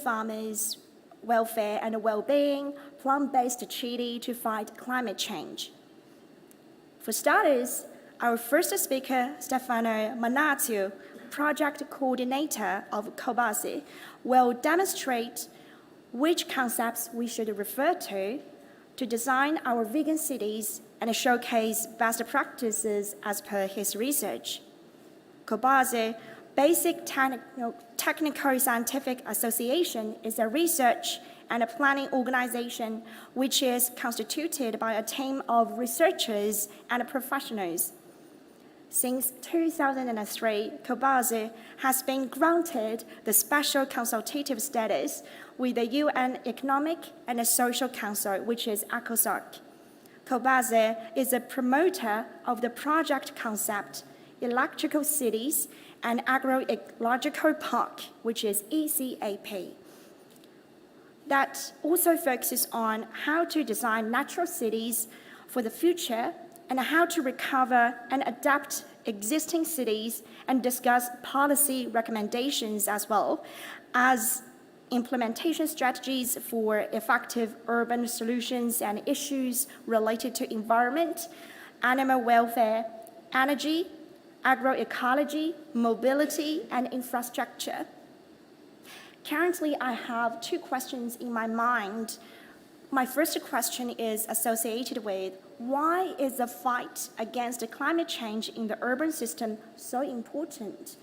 farmers' welfare and well-being, plant-based chili to fight climate change. For starters, our first speaker, Stefano Mannacio, project coordinator of Cobase, will demonstrate which concepts we should refer to design our vegan cities and showcase best practices as per his research. Cobase Basic Technical Scientific Association is a research and a planning organization which is constituted by a team of researchers and professionals. Since 2003, Cobase has been granted the special consultative status with the UN Economic and Social Council, which is ECOSOC. Cobase is a promoter of the project concept, electrical cities, and agro-ecological park, which is ECAP. That also focuses on how to design natural cities for the future and how to recover and adapt existing cities and discuss policy recommendations as well as implementation strategies for effective urban solutions and issues related to environment, animal welfare, energy, agroecology, mobility, and infrastructure. Currently, I have two questions in my mind. My first question is associated with why is the fight against climate change in the urban system so important?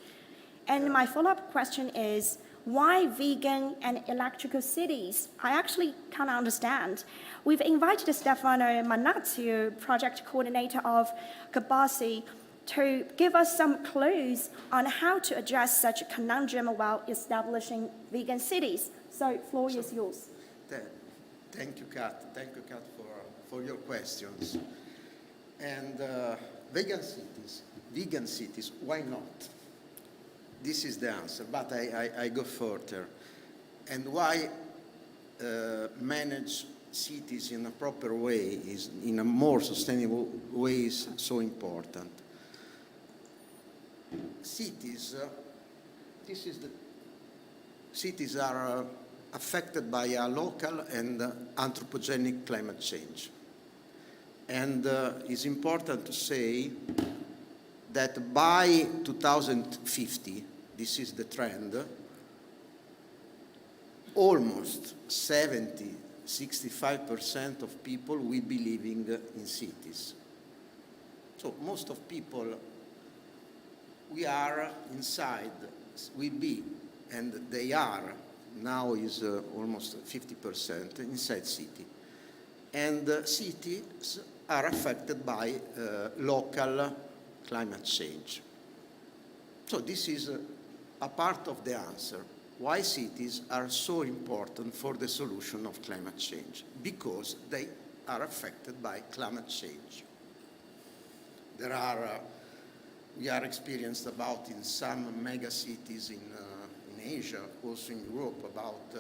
And my follow-up question is why vegan and electrical cities? I actually can't understand. We've invited Stefano Mannacio, project coordinator of Cobase, to give us some clues on how to address such a conundrum while establishing vegan cities. So, floor is yours. Thank you, Kat. Thank you, Kat, for your questions. And vegan cities, why not? This is the answer, but I go further. And why manage cities in a proper way, in a more sustainable way, is so important. Cities are affected by a local and anthropogenic climate change. And it's important to say that by 2050, this is the trend, almost 65% of people will be living in cities. So most of people, we are inside, will be, and they are, now is almost 50% inside city. And cities are affected by local climate change. So this is a part of the answer. Why cities are so important for the solution of climate change? Because they are affected by climate change. We are experienced about in some mega cities in Asia, also in Europe, about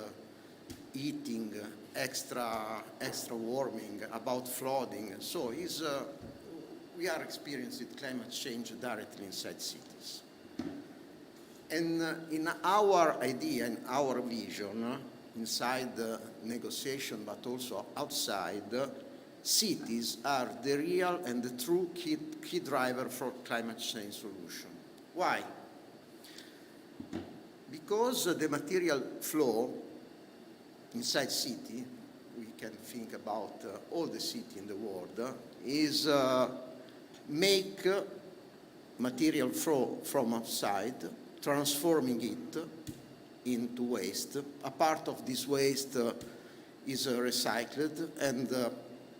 heating, extra warming, about flooding. So we are experiencing climate change directly inside cities. And in our idea, in our vision, inside the negotiation, but also outside, cities are the real and the true key driver for climate change solution. Why? Because the material flow inside city, we can think about all the city in the world, is make material flow from outside, transforming it into waste. A part of this waste is recycled, and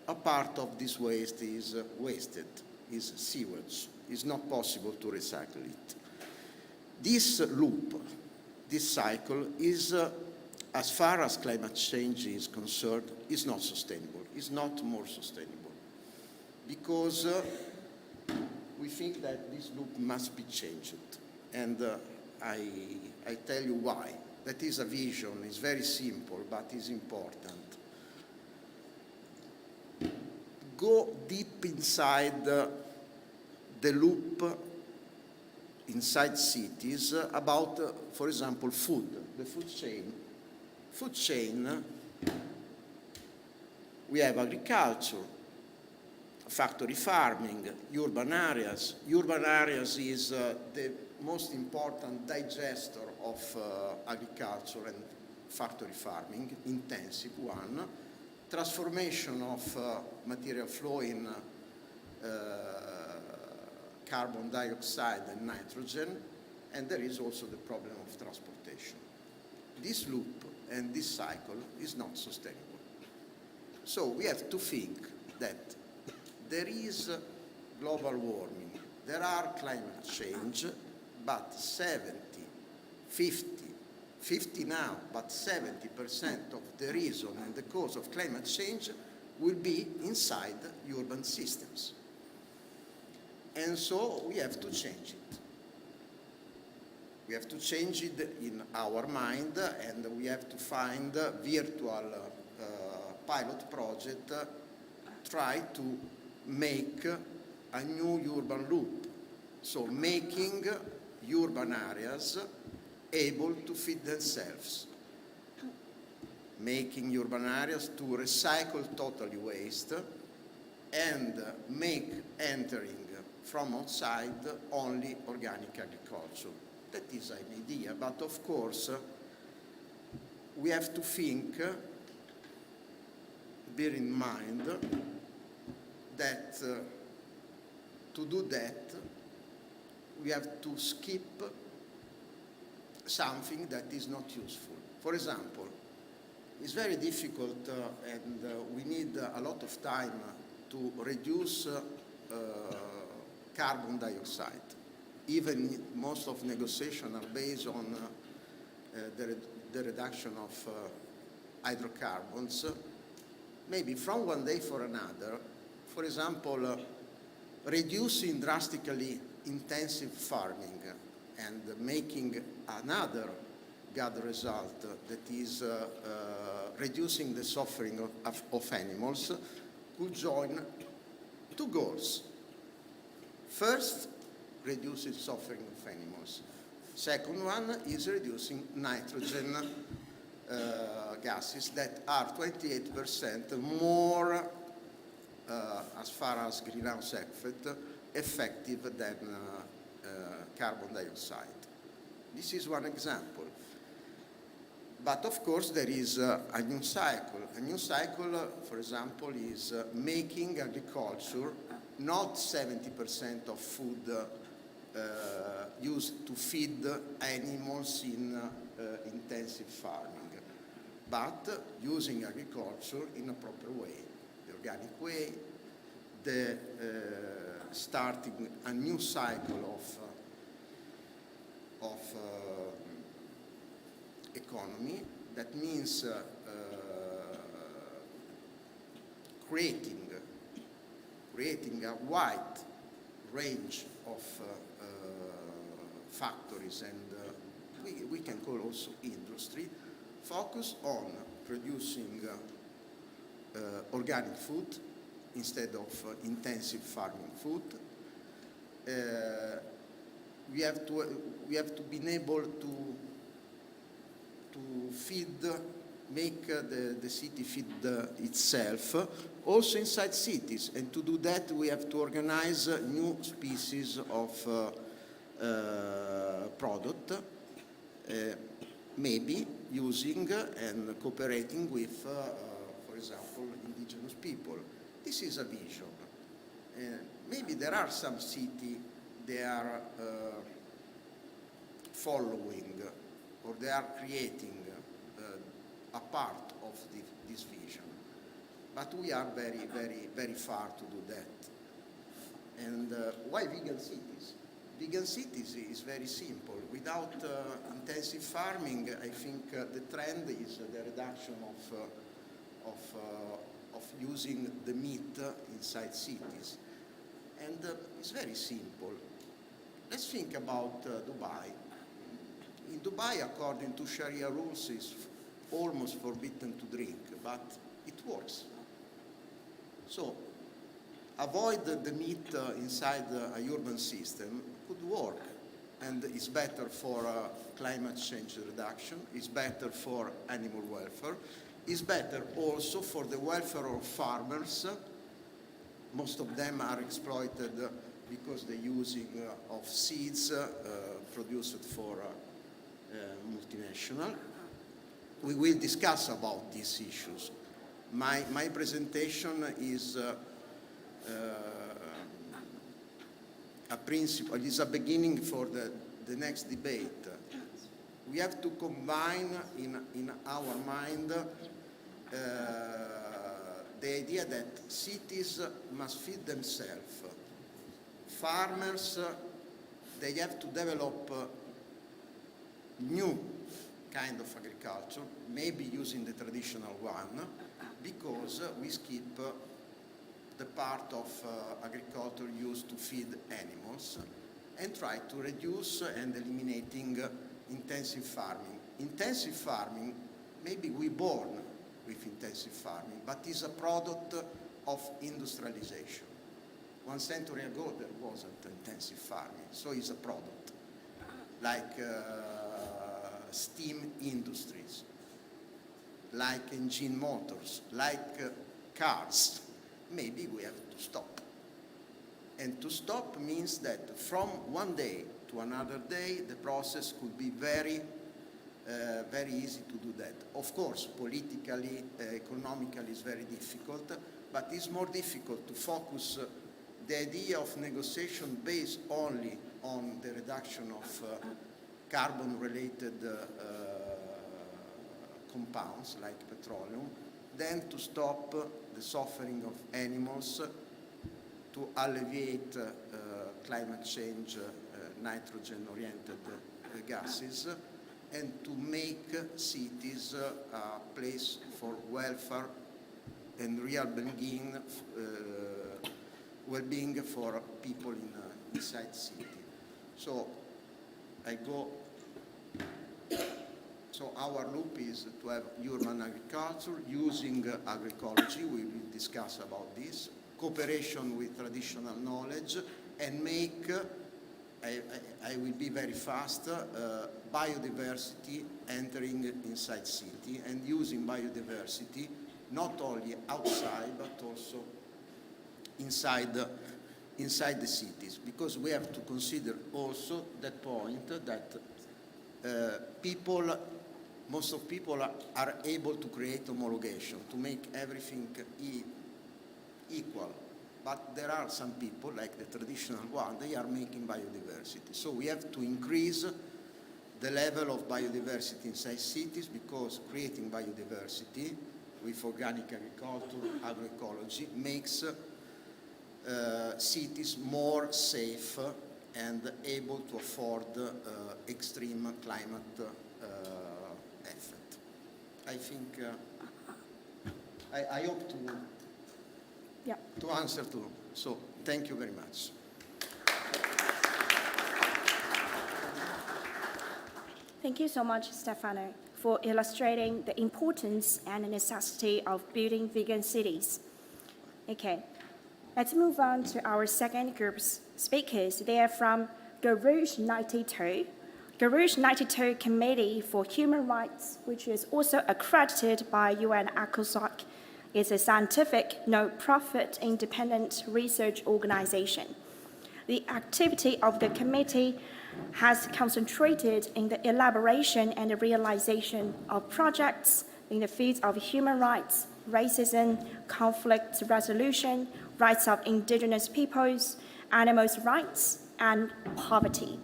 a part of this waste is wasted, is sewage. It's not possible to recycle it. This loop, this cycle is, as far as climate change is concerned, is not sustainable. It's not more sustainable. Because we think that this loop must be changed. And I tell you why. That is a vision. It's very simple, but it's important. Go deep inside the loop inside cities about, for example, food, the food chain. food chain, we have agriculture, factory farming, urban areas. Urban areas is the most important digester of agriculture and factory farming, intensive one. Transformation of material flow in carbon dioxide and nitrogen, and there is also the problem of transportation. This loop and this cycle is not sustainable. So we have to think that there is global warming, there are climate change, but 50 now, but 70% of the reason and the cause of climate change will be inside urban systems. And so we have to change it. We have to change it in our mind, and we have to find a virtual pilot project, try to make a new urban loop. So making urban areas able to feed themselves. Making urban areas to recycle totally waste and make entering from outside only organic agriculture. That is an idea, but of course we have to think, bear in mind that to do that we have to skip something that is not useful. For example, it's very difficult and we need a lot of time to reduce carbon dioxide. Even most of negotiations are based on the reduction of hydrocarbons. Maybe from one day for another, for example, reducing drastically intensive farming and making another good result that is reducing the suffering of animals could join two goals. First, reducing suffering of animals. Second one is reducing nitrogen gases that are 28% more, as far as greenhouse effect, effective than carbon dioxide. This is one example. But of course there is a new cycle. A new cycle, for example, is making agriculture not 70% of food used to feed animals in intensive farming, but using agriculture in a proper way, the organic way, the starting a new cycle of economy. That means creating a wide range of factories, and we can call also industry, focus on producing organic food instead of intensive farming food. We have to be able to feed, make the city feed itself, also inside cities. And to do that, we have to organize new species of product, maybe using and cooperating with, for example, indigenous people. This is a vision. Maybe there are some cities they are following or they are creating a part of this vision. But we are very, very, very far to do that. And why vegan cities? Vegan cities is very simple. Without intensive farming, I think the trend is the reduction of using the meat inside cities. And it's very simple. Let's think about Dubai. In Dubai, according to Sharia rules, it's almost forbidden to drink, but it works. So, avoid the meat inside a urban system could work. and it's better for climate change reduction, it's better for animal welfare, it's better also for the welfare of farmers. Most of them are exploited because the using of seeds produced for multinational. We will discuss about these issues. My presentation is a principle, it is a beginning for the next debate. We have to combine in our mind the idea that cities must feed themselves. Farmers, they have to develop new kind of agriculture, maybe using the traditional one, because we skip the part of agriculture used to feed animals and try to reduce and eliminating intensive farming. Intensive farming, maybe we born with intensive farming, but is a product of industrialization. 1 century ago there wasn't intensive farming, so it's a product, like steam industries, like engine motors, like cars. Maybe we have to stop. And to stop means that from one day to another day, the process could be very easy to do that. Of course, politically, economically, it's very difficult, but it's more difficult to focus the idea of negotiation based only on the reduction of carbon-related compounds like petroleum, than to stop the suffering of animals, to alleviate climate change, nitrogen-oriented gases, and to make cities a place for welfare and real well-being for people inside city. So So our loop is to have urban agriculture using agroecology. We will discuss about this. Cooperation with traditional knowledge and make, I will be very fast, biodiversity entering inside city and using biodiversity not only outside but also inside the cities, because we have to consider also that point that most of people are able to create homologation, to make everything equal. But there are some people, like the traditional one, they are making biodiversity. So we have to increase the level of biodiversity inside cities, because creating biodiversity with organic agriculture, agroecology, makes cities more safe and able to afford extreme climate effect. I think I hope to answer to. So thank you very much. Thank you so much, Stefano, for illustrating the importance and the necessity of building vegan cities. Okay, let's move on to our second group's speakers. They are from Garage 92. Garage 92 Committee for Human Rights, which is also accredited by UN ECOSOC, is a scientific, no-profit, independent research organization. The activity of the committee has concentrated in the elaboration and the realization of projects in the fields of human rights, racism, conflict resolution, rights of indigenous peoples, animals' rights, and poverty.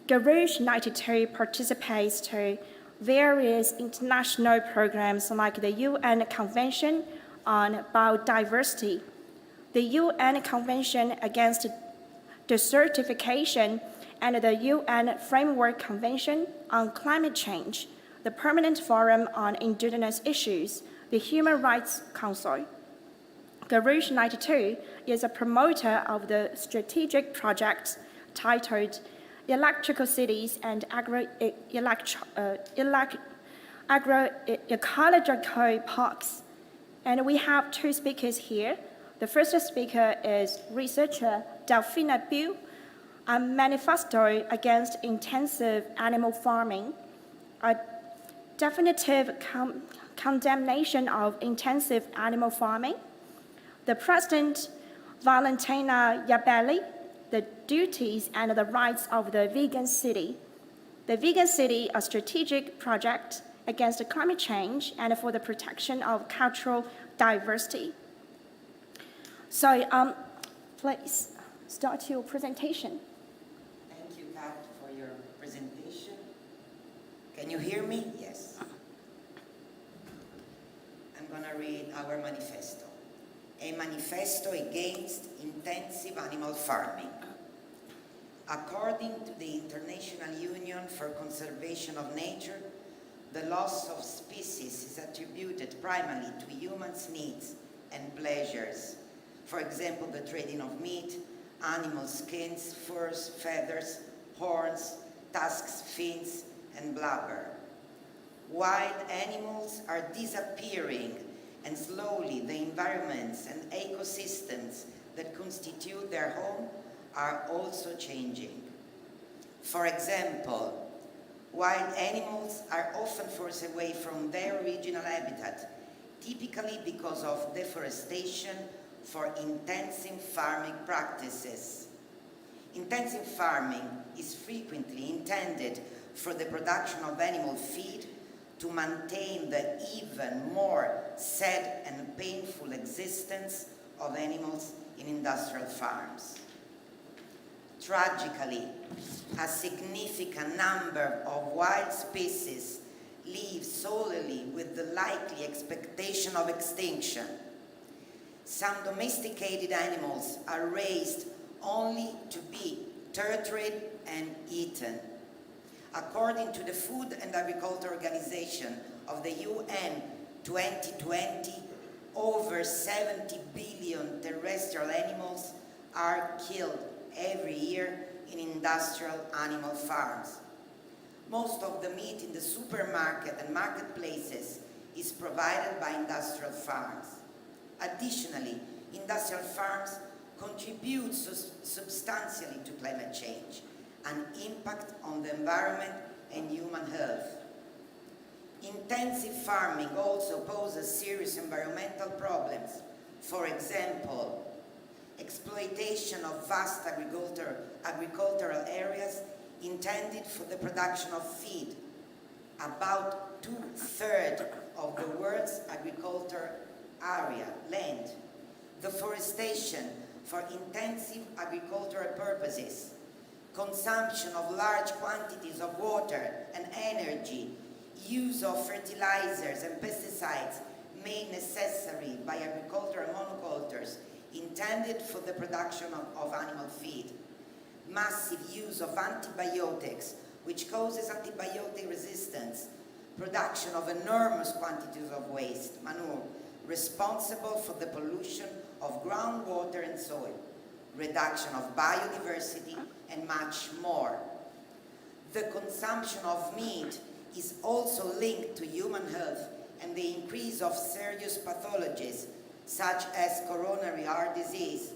Garage 92 participates to various international programs like the UN Convention on Biodiversity, the UN Convention Against Desertification, and the UN Framework Convention on Climate Change, the Permanent Forum on Indigenous Issues, the Human Rights Council. Garage 92 is a promoter of the strategic project titled Electrical Cities and Agro-ecological Parks. And we have two speakers here. The first speaker is researcher Delfina. a manifesto against intensive animal farming, a definitive condemnation of intensive animal farming, the President Valentina Jappelli, the duties and the rights of the vegan city. The vegan city, a strategic project against climate change and for the protection of cultural diversity. So please start your presentation. Thank you, Kat, for your presentation. Can you hear me? Yes. I'm going to read our manifesto. A manifesto against intensive animal farming. According to the International Union for Conservation of Nature, the loss of species is attributed primarily to humans' needs and pleasures. For example, the trading of meat, animal skins, furs, feathers, horns, tusks, fins, and blubber. Wild animals are disappearing, and slowly the environments and ecosystems that constitute their home are also changing. For example, wild animals are often forced away from their original habitat, typically because of deforestation for intensive farming practices. Intensive farming is frequently intended for the production of animal feed to maintain the even more sad and painful existence of animals in industrial farms. Tragically, a significant number of wild species live solely with the likely expectation of extinction. Some domesticated animals are raised only to be tortured and eaten. According to the Food and Agriculture Organization of the UN 2020, over 70 billion terrestrial animals are killed every year in industrial animal farms. Most of the meat in the supermarket and marketplaces is provided by industrial farms. Additionally, industrial farms contribute substantially to climate change and impact on the environment and human health. Intensive farming also poses serious environmental problems. For example, exploitation of vast agricultural areas intended for the production of feed, about 2/3 of the world's agricultural area, land. Deforestation for intensive agricultural purposes, consumption of large quantities of water and energy, use of fertilizers and pesticides made necessary by agricultural monocultures intended for the production of animal feed, massive use of antibiotics, which causes antibiotic resistance, production of enormous quantities of waste, manure, responsible for the pollution of groundwater and soil, reduction of biodiversity, and much more. The consumption of meat is also linked to human health and the increase of serious pathologies such as coronary heart disease.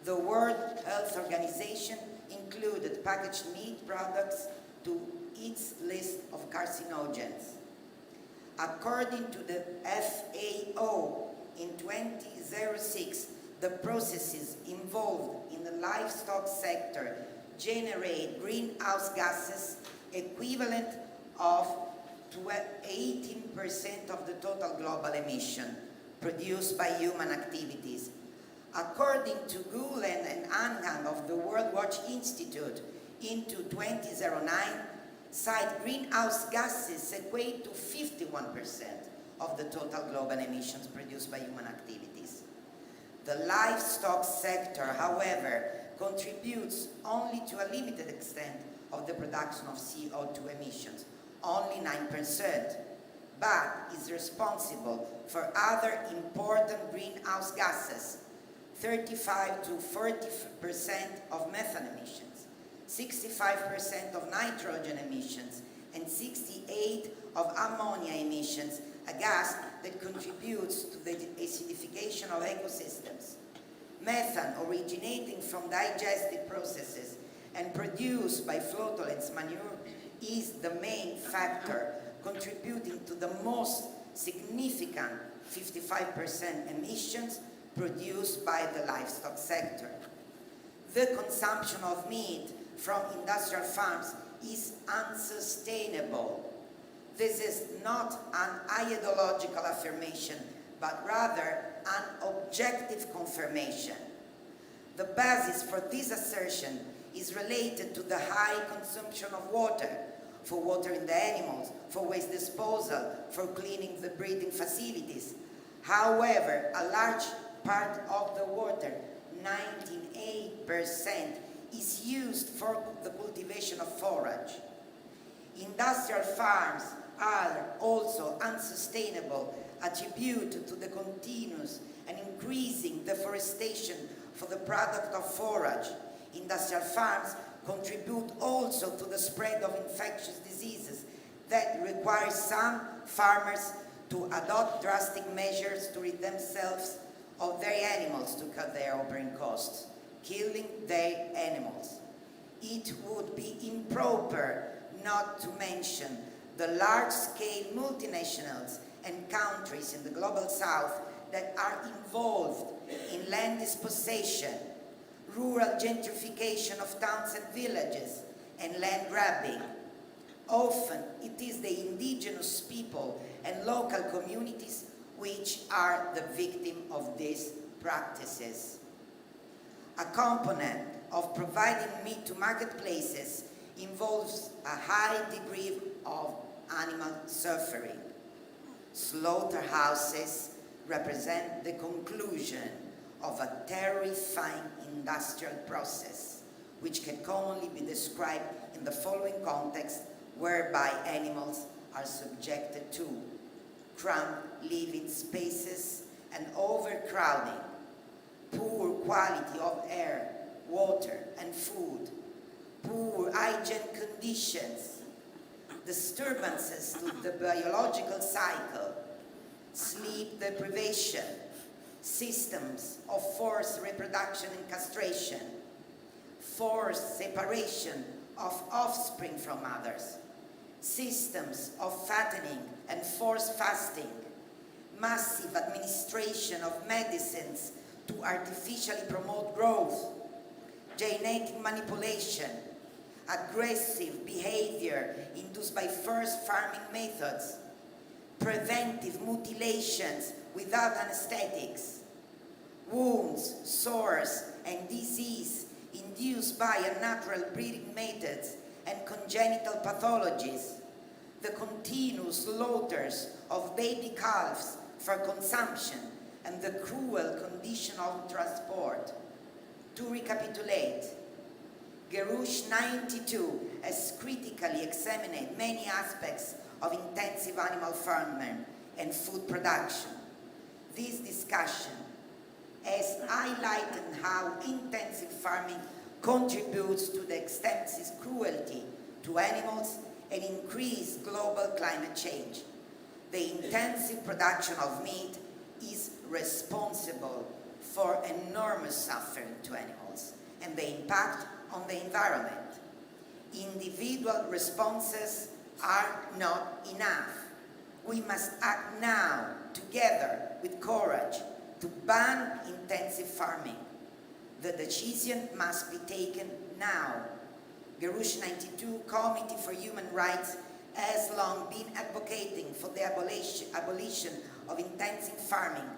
The World Health Organization included packaged meat products to its list of carcinogens. According to the FAO, in 2006, the processes involved in the livestock sector generate greenhouse gases equivalent of 18% of the total global emission produced by human activities. According to Gulen and Engin of the World Watch Institute, into 2009, site greenhouse gases equate to 51% of the total global emissions produced by human activities. The livestock sector, however, contributes only to a limited extent of the production of CO2 emissions, only 9%, but is responsible for other important greenhouse gases, 35 to 40% of methane emissions, 65% of nitrogen emissions, and 68% of ammonia emissions, a gas that contributes to the acidification of ecosystems. Methane originating from digestive processes and produced by floatolens manure is the main factor contributing to the most significant 55% emissions produced by the livestock sector. The consumption of meat from industrial farms is unsustainable. This is not an ideological affirmation, but rather an objective confirmation. The basis for this assertion is related to the high consumption of water, for watering the animals, for waste disposal, for cleaning the breeding facilities. However, a large part of the water, 98%, is used for the cultivation of forage. Industrial farms are also unsustainable, attributed to the continuous and increasing deforestation for the product of forage. Industrial farms contribute also to the spread of infectious diseases that require some farmers to adopt drastic measures to rid themselves of their animals to cut their operating costs, killing their animals. It would be improper not to mention the large-scale multinationals and countries in the global south that are involved in land dispossession, rural gentrification of towns and villages, and land grabbing. Often it is the indigenous people and local communities which are the victim of these practices. A component of providing meat to marketplaces involves a high degree of animal suffering. Slaughterhouses represent the conclusion of a terrifying industrial process, which can commonly be described in the following context, whereby animals are subjected to cramped living spaces and overcrowding, poor quality of air, water, and food, poor hygiene conditions, disturbances to the biological cycle, sleep deprivation, systems of forced reproduction and castration, forced separation of offspring from others, systems of fattening and forced fasting, massive administration of medicines to artificially promote growth, genetic manipulation, aggressive behavior induced by forced farming methods, preventive mutilations without anesthetics, wounds, sores, and disease induced by unnatural breeding methods and congenital pathologies, the continuous slaughters of baby calves for consumption, and the cruel condition of transport. To recapitulate, Gerouche 92 has critically examined many aspects of intensive animal farming and food production. This discussion has highlighted how intensive farming contributes to the extensive cruelty to animals and increased global climate change. The intensive production of meat is responsible for enormous suffering to animals and the impact on the environment. Individual responses are not enough. We must act now, together with courage, to ban intensive farming. The decision must be taken now. Gerouche 92 Committee for Human Rights has long been advocating for the abolition of intensive farming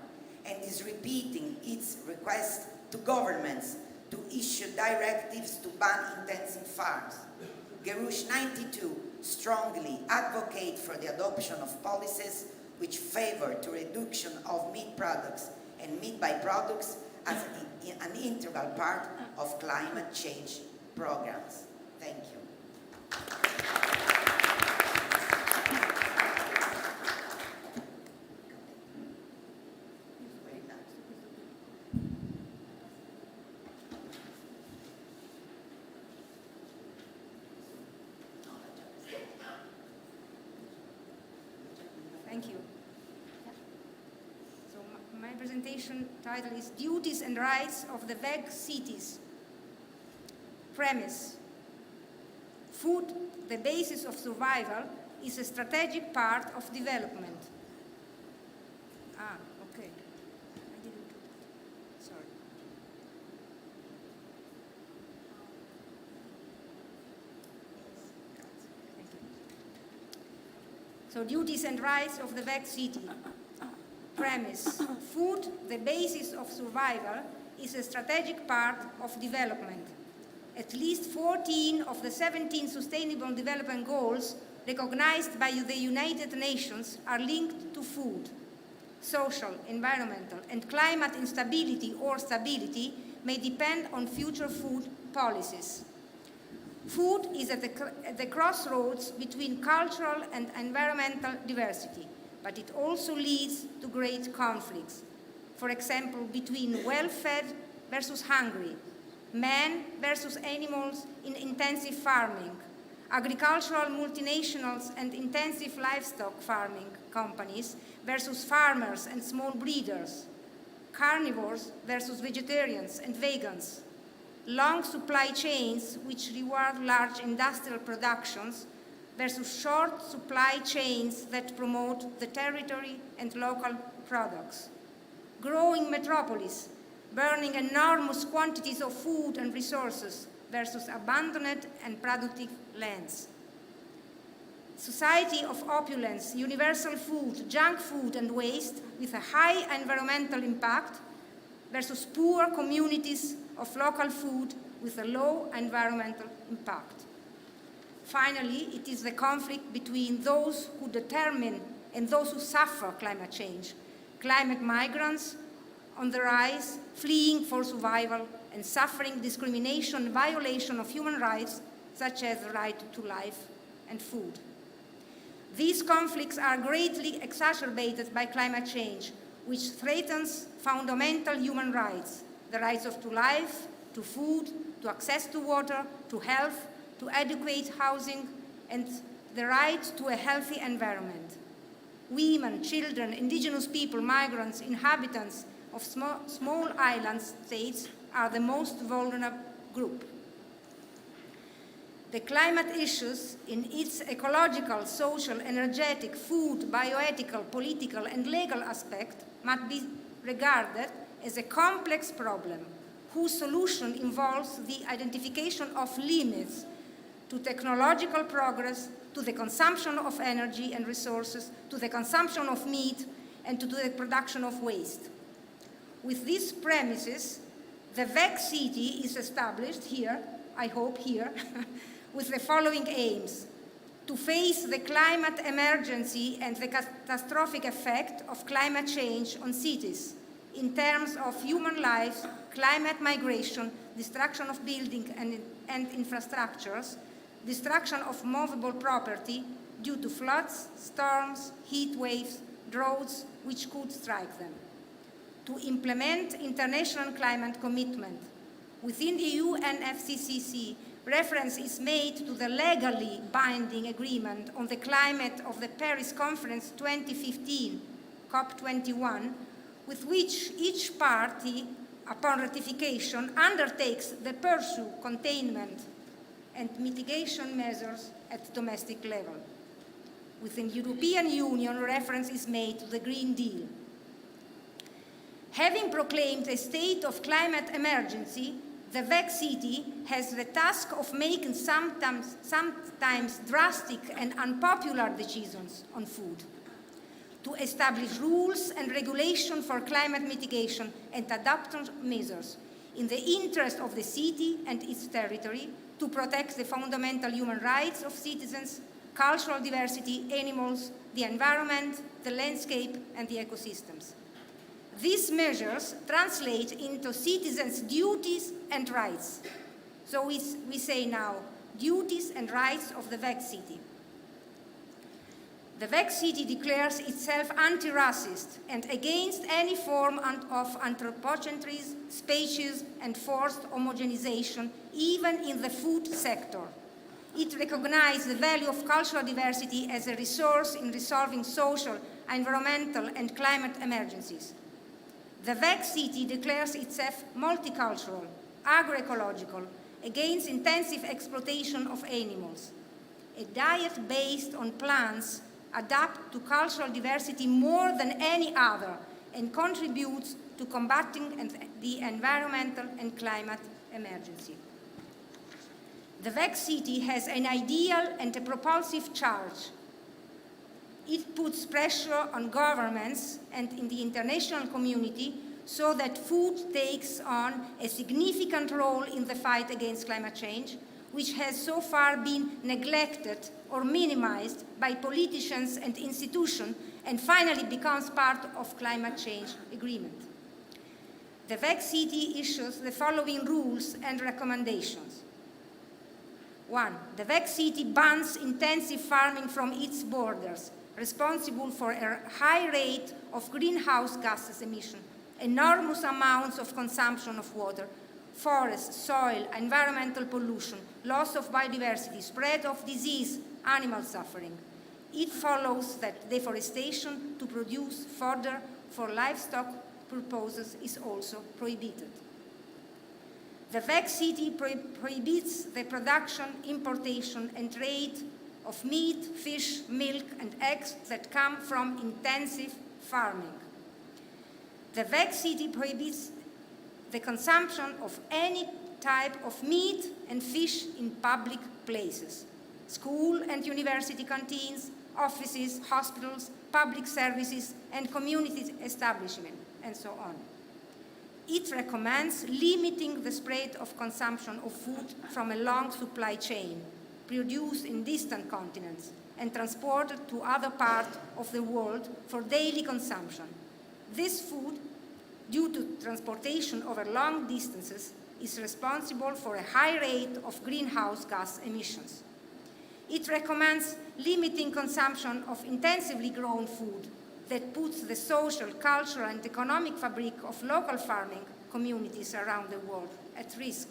and is repeating its request to governments to issue directives to ban intensive farms. Gerouche 92 strongly advocate for the adoption of policies which favor the reduction of meat products and meat byproducts as an integral part of climate change programs. Thank you. Thank you. So my presentation title is Duties and Rights of the VEG Cities. Premise: Food, the basis of survival, is a strategic part of development. Okay. I didn't do that. Sorry. Thank you. So, duties and rights of the VEC city. Premise: food, the basis of survival, is a strategic part of development. At least 14 of the 17 Sustainable Development Goals recognized by the United Nations are linked to food. Social, environmental, and climate instability or stability may depend on future food policies. Food is at the crossroads between cultural and environmental diversity, but it also leads to great conflicts. For example, between well-fed versus hungry, man versus animals in intensive farming, agricultural multinationals and intensive livestock farming companies versus farmers and small breeders, carnivores versus vegetarians and vegans, long supply chains which reward large industrial productions versus short supply chains that promote the territory and local products, growing metropolis burning enormous quantities of food and resources versus abandoned and productive lands. Society of opulence, universal food, junk food and waste with a high environmental impact versus poor communities of local food with a low environmental impact. Finally, it is the conflict between those who determine and those who suffer climate change, climate migrants on the rise, fleeing for survival and suffering discrimination, violation of human rights, such as the right to life and food. These conflicts are greatly exacerbated by climate change, which threatens fundamental human rights, the rights to life, to food, to access to water, to health, to adequate housing, and the right to a healthy environment. Women, children, indigenous people, migrants, inhabitants of small island states are the most vulnerable group. The climate issues in its ecological, social, energetic, food, bioethical, political, and legal aspect must be regarded as a complex problem whose solution involves the identification of limits to technological progress, to the consumption of energy and resources, to the consumption of meat, and to the production of waste. With these premises, the VEC city is established here, I hope here, with the following aims: to face the climate emergency and the catastrophic effect of climate change on cities in terms of human lives, climate migration, destruction of buildings and infrastructures, destruction of movable property due to floods, storms, heat waves, droughts which could strike them. To implement international climate commitment. Within the UNFCCC, reference is made to the legally binding agreement on the climate of the Paris Conference 2015, COP21, with which each party, upon ratification, undertakes the pursuit, containment, and mitigation measures at domestic level. Within the European Union, reference is made to the Green Deal. Having proclaimed a state of climate emergency, the VEC city has the task of making sometimes drastic and unpopular decisions on food, to establish rules and regulation for climate mitigation and adaptation measures in the interest of the city and its territory, to protect the fundamental human rights of citizens, cultural diversity, animals, the environment, the landscape, and the ecosystems. These measures translate into citizens' duties and rights. So we say now, duties and rights of the VEC city. The VEC city declares itself anti-racist and against any form of anthropocentrism, species, and forced homogenization, even in the food sector. It recognizes the value of cultural diversity as a resource in resolving social, environmental, and climate emergencies. The VEC city declares itself multicultural, agro-ecological, against intensive exploitation of animals. A diet based on plants adapts to cultural diversity more than any other and contributes to combating the environmental and climate emergency. The veg city has an ideal and a propulsive charge. It puts pressure on governments and in the international community so that food takes on a significant role in the fight against climate change, which has so far been neglected or minimized by politicians and institutions, and finally becomes part of climate change agreement. The VEC city issues the following rules and recommendations. 1. The VEC city bans intensive farming from its borders, responsible for a high rate of greenhouse gases emission, enormous amounts of consumption of water, forest, soil, environmental pollution, loss of biodiversity, spread of disease, animal suffering. It follows that deforestation to produce fodder for livestock purposes is also prohibited. The VEC city prohibits the production, importation, and trade of meat, fish, milk, and eggs that come from intensive farming. The VEC city prohibits the consumption of any type of meat and fish in public places, school and university canteens, offices, hospitals, public services, and community establishments, and so on. It recommends limiting the spread of consumption of food from a long supply chain, produced in distant continents, and transported to other parts of the world for daily consumption. This food, due to transportation over long distances, is responsible for a high rate of greenhouse gas emissions. It recommends limiting consumption of intensively grown food that puts the social, cultural, and economic fabric of local farming communities around the world at risk.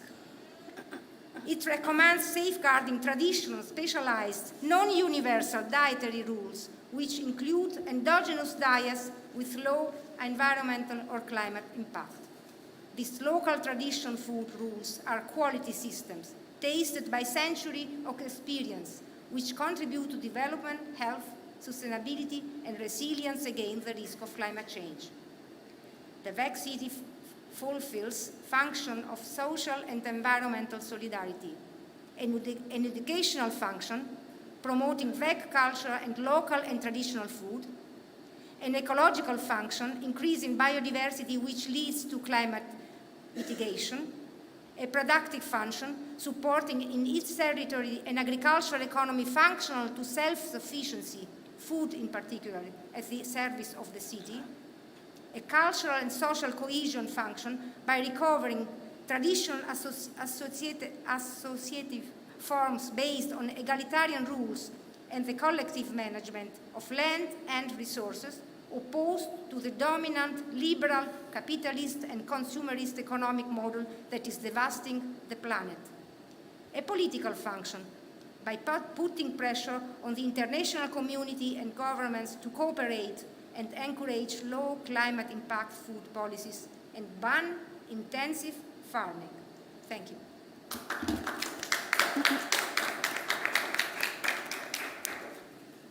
It recommends safeguarding traditional, specialized, non-universal dietary rules, which include endogenous diets with low environmental or climate impact. These local traditional food rules are quality systems, tasted by centuries of experience, which contribute to development, health, sustainability, and resilience against the risk of climate change. The VEC city fulfills function of social and environmental solidarity, an educational function promoting VEC culture and local and traditional food, an ecological function increasing biodiversity which leads to climate mitigation, a productive function supporting in its territory an agricultural economy functional to self-sufficiency, food in particular, at the service of the city, a cultural and social cohesion function by recovering traditional associative forms based on egalitarian rules and the collective management of land and resources, opposed to the dominant liberal, capitalist, and consumerist economic model that is devastating the planet. A political function, by putting pressure on the international community and governments to cooperate and encourage low climate impact food policies and ban intensive farming. Thank you.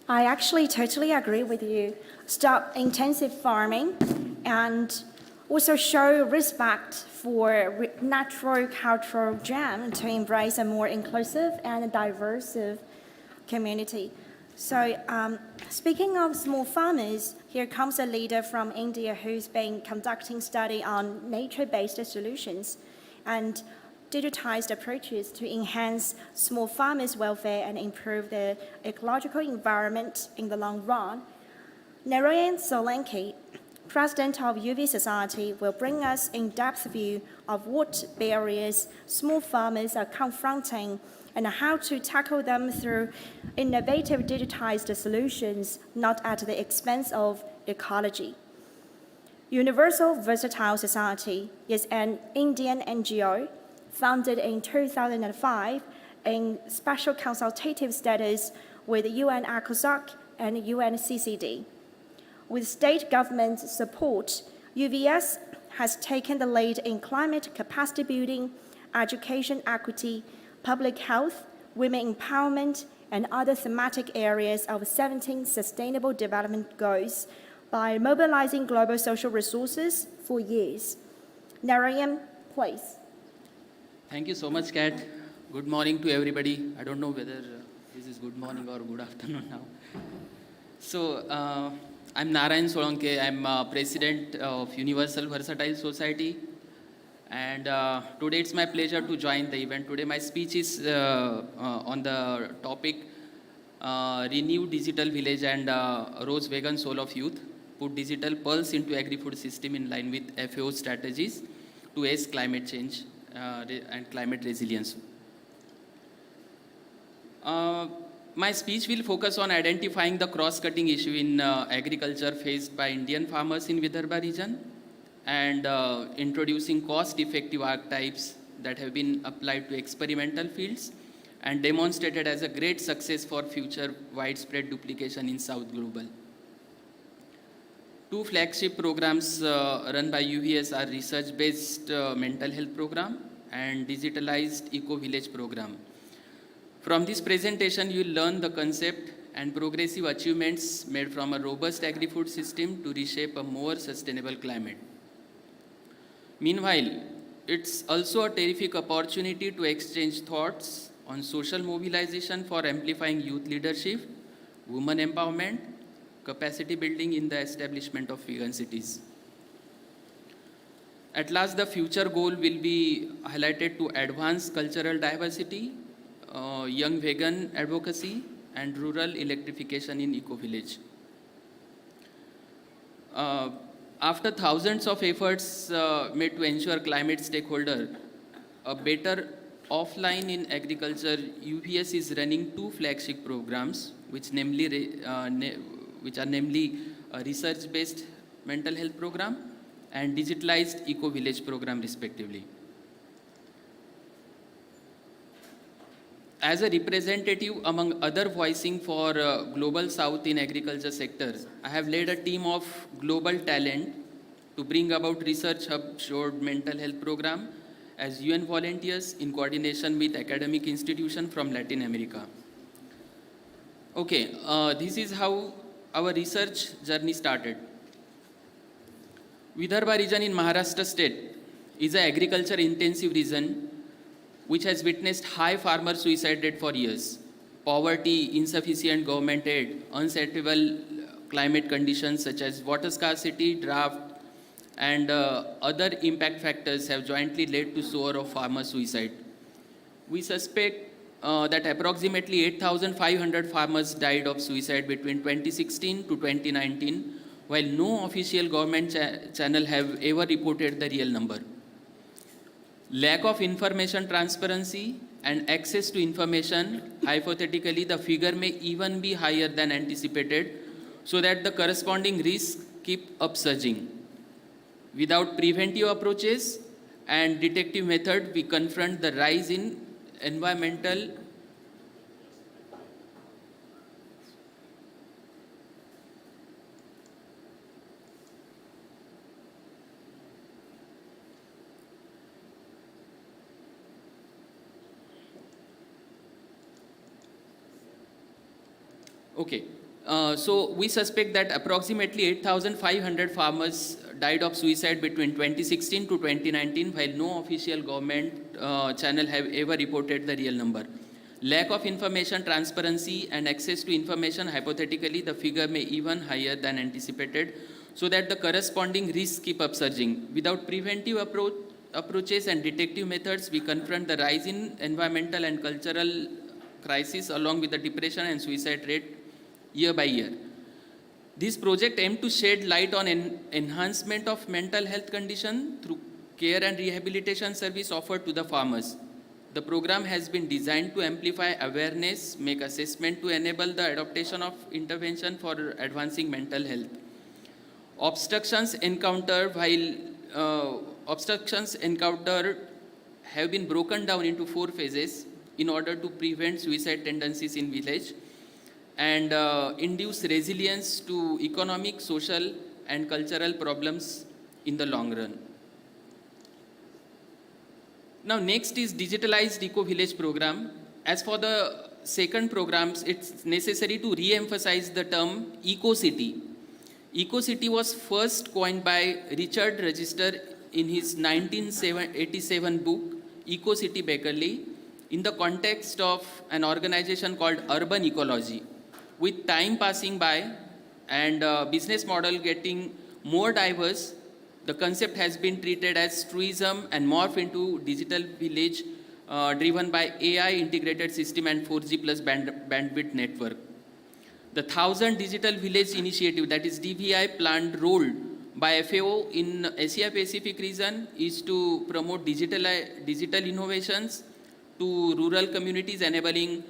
I actually totally agree with you. Stop intensive farming and also show respect for natural cultural gem to embrace a more inclusive and diverse community. So speaking of small farmers, here comes a leader from India who's been conducting study on nature-based solutions and digitized approaches to enhance small farmers' welfare and improve the ecological environment in the long run. Narayan Solanke, President of UV Society, will bring us in-depth view of what barriers small farmers are confronting and how to tackle them through innovative digitized solutions, not at the expense of ecology. Universal Versatile Society is an Indian NGO founded in 2005 in special consultative status with UN ACOSOC and UNCCD. With state government support, UVS has taken the lead in climate capacity building education equity, public health, women empowerment, and other thematic areas of 17 Sustainable Development Goals by mobilizing global social resources for years. Narayan, please. Thank you so much, Kat. Good morning to everybody. I don't know whether this is good morning or good afternoon now. So, I'm Narayan Solanke. I'm president of Universal Versatile Society. And today it's my pleasure to join the event. Today my speech is on the topic Renew Digital Village and Rose Vegan Soul of Youth. Put digital pulse into agri-food system in line with FAO strategies to ace climate change and climate resilience. My speech will focus on identifying the cross-cutting issue in agriculture faced by Indian farmers in Vidarbha region and introducing cost-effective archetypes that have been applied to experimental fields and demonstrated as a great success for future widespread duplication in South Global. Two flagship programs run by UVS are research-based mental health program and digitalized eco-village program. From this presentation, you will learn the concept and progressive achievements made from a robust agri-food system to reshape a more sustainable climate. Meanwhile, it's also a terrific opportunity to exchange thoughts on social mobilization for amplifying youth leadership, women empowerment, capacity building in the establishment of vegan cities. At last, the future goal will be highlighted to advance cultural diversity, young vegan advocacy, and rural electrification in eco-village. After thousands of efforts made to ensure climate stakeholder, a better offline in agriculture, UVS is running two flagship programs, which are namely a research-based mental health program and digitalized eco-village program respectively. As a representative among other voicing for Global South in agriculture sector, I have led a team of global talent to bring about research hub-shored mental health program as UN volunteers in coordination with academic institutions from Latin America. Okay, this is how our research journey started. Vidarbha region in Maharashtra state is an agriculture intensive region which has witnessed high farmer suicide rate for years. Poverty, insufficient government aid, unsettled climate conditions such as water scarcity, drought, and other impact factors have jointly led to soar of farmer suicide. We suspect that approximately 8,500 farmers died of suicide between 2016 to 2019, while no official government channel have ever reported the real number. Lack of information transparency and access to information, hypothetically the figure may even be higher than anticipated, so that the corresponding risks keep upsurging. Without preventive approaches and detective method, we confront the rise in environmental Okay, so we suspect that approximately 8,500 farmers died of suicide between 2016 to 2019, while no official government channel have ever reported the real number. Lack of information transparency and access to information, hypothetically the figure may even higher than anticipated, so that the corresponding risks keep upsurging. Without preventive approaches and detective methods, we confront the rise in environmental and cultural crisis along with the depression and suicide rate year by year. This project aims to shed light on enhancement of mental health condition through care and rehabilitation service offered to the farmers. The program has been designed to amplify awareness, make assessment to enable the adaptation of intervention for advancing mental health. Obstructions encountered have been broken down into 4 phases in order to prevent suicide tendencies in village and induce resilience to economic, social, and cultural problems in the long run. Now next is digitalized eco-village program. As for the second programs, it's necessary to re-emphasize the term eco-city. Eco-city was first coined by Richard Register in his 1987 book, Eco-City Beckerley, in the context of an organization called Urban Ecology. With time passing by and business model getting more diverse, the concept has been treated as truism and morphed into digital village driven by AI integrated system and 4G plus bandwidth network. The 1000 Digital Village Initiative, that is DVI, planned role by FAO in Asia Pacific region is to promote digital innovations to rural communities, enabling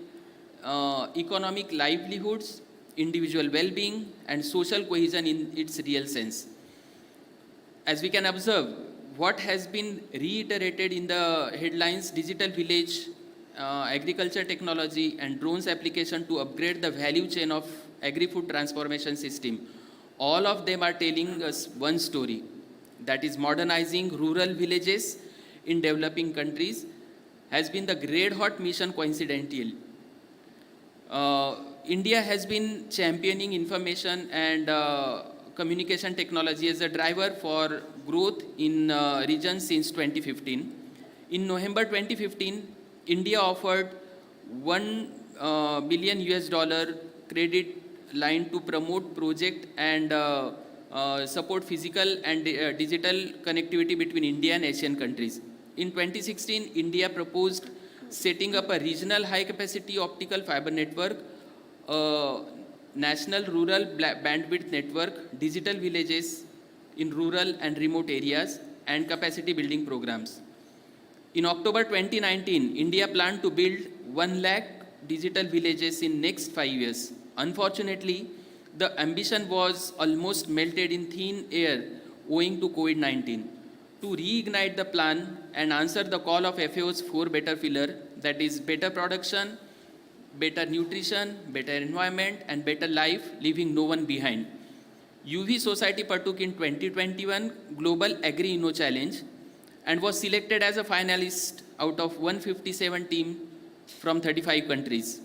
economic livelihoods, individual well-being, and social cohesion in its real sense. As we can observe, what has been reiterated in the headlines, digital village, agriculture technology, and drones application to upgrade the value chain of agri-food transformation system, all of them are telling us one story, that is modernizing rural villages in developing countries has been the great hot mission coincidental. India has been championing information and communication technology as a driver for growth in region since 2015. In November 2015, India offered $1 billion US credit line to promote project and support physical and digital connectivity between India and Asian countries. In 2016, India proposed setting up a regional high-capacity optical fiber network, national rural bandwidth network, digital villages in rural and remote areas, and capacity building programs. In October 2019, India planned to build 1 lakh digital villages in next 5 years. Unfortunately, the ambition was almost melted in thin air owing to COVID-19. To reignite the plan and answer the call of FAO's 4 better pillar, that is better production, better nutrition, better environment, and better life, leaving no one behind, UV Society partook in 2021 Global Agri-Inno Challenge and was selected as a finalist out of 157 teams from 35 countries.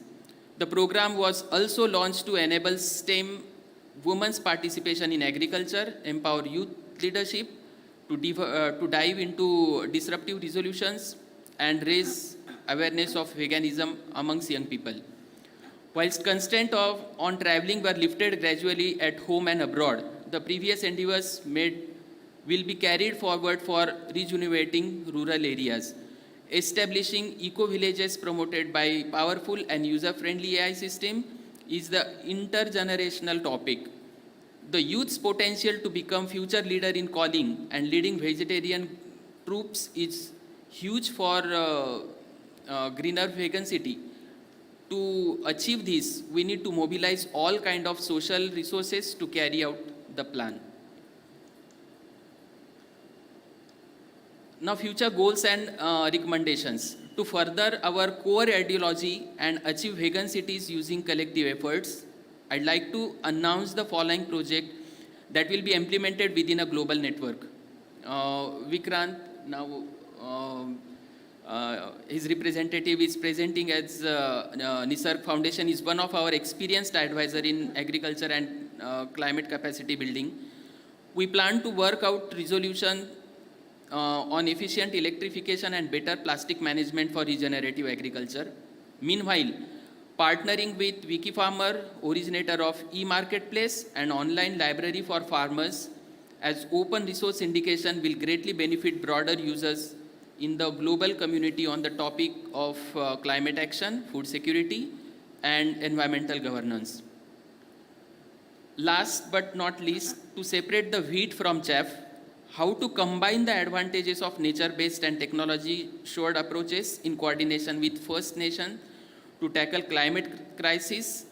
The program was also launched to enable STEM women's participation in agriculture, empower youth leadership, to dive into disruptive resolutions, and raise awareness of veganism amongst young people. Whilst constraints on traveling were lifted gradually at home and abroad, the previous endeavors will be carried forward for rejuvenating rural areas, establishing eco-villages promoted by powerful and user-friendly AI system is the intergenerational topic. The youth's potential to become future leader in calling and leading vegetarian troops is huge for greener vegan city. To achieve this, we need to mobilize all kind of social resources to carry out the plan. Now, future goals and recommendations. To further our core ideology and achieve vegan cities using collective efforts, I'd like to announce the following project that will be implemented within a global network. Vikrant, now his representative is presenting as Nisarg Foundation is one of our experienced advisor in agriculture and climate capacity building. We plan to work out resolution on efficient electrification and better plastic management for regenerative agriculture. Meanwhile, partnering with Wikifarmer, originator of e-marketplace and online library for farmers, as open resource syndication will greatly benefit broader users in the global community on the topic of climate action, food security, and environmental governance. Last but not least, to separate the wheat from chaff, how to combine the advantages of nature-based and technology-shored approaches in coordination with First Nation to tackle climate crisis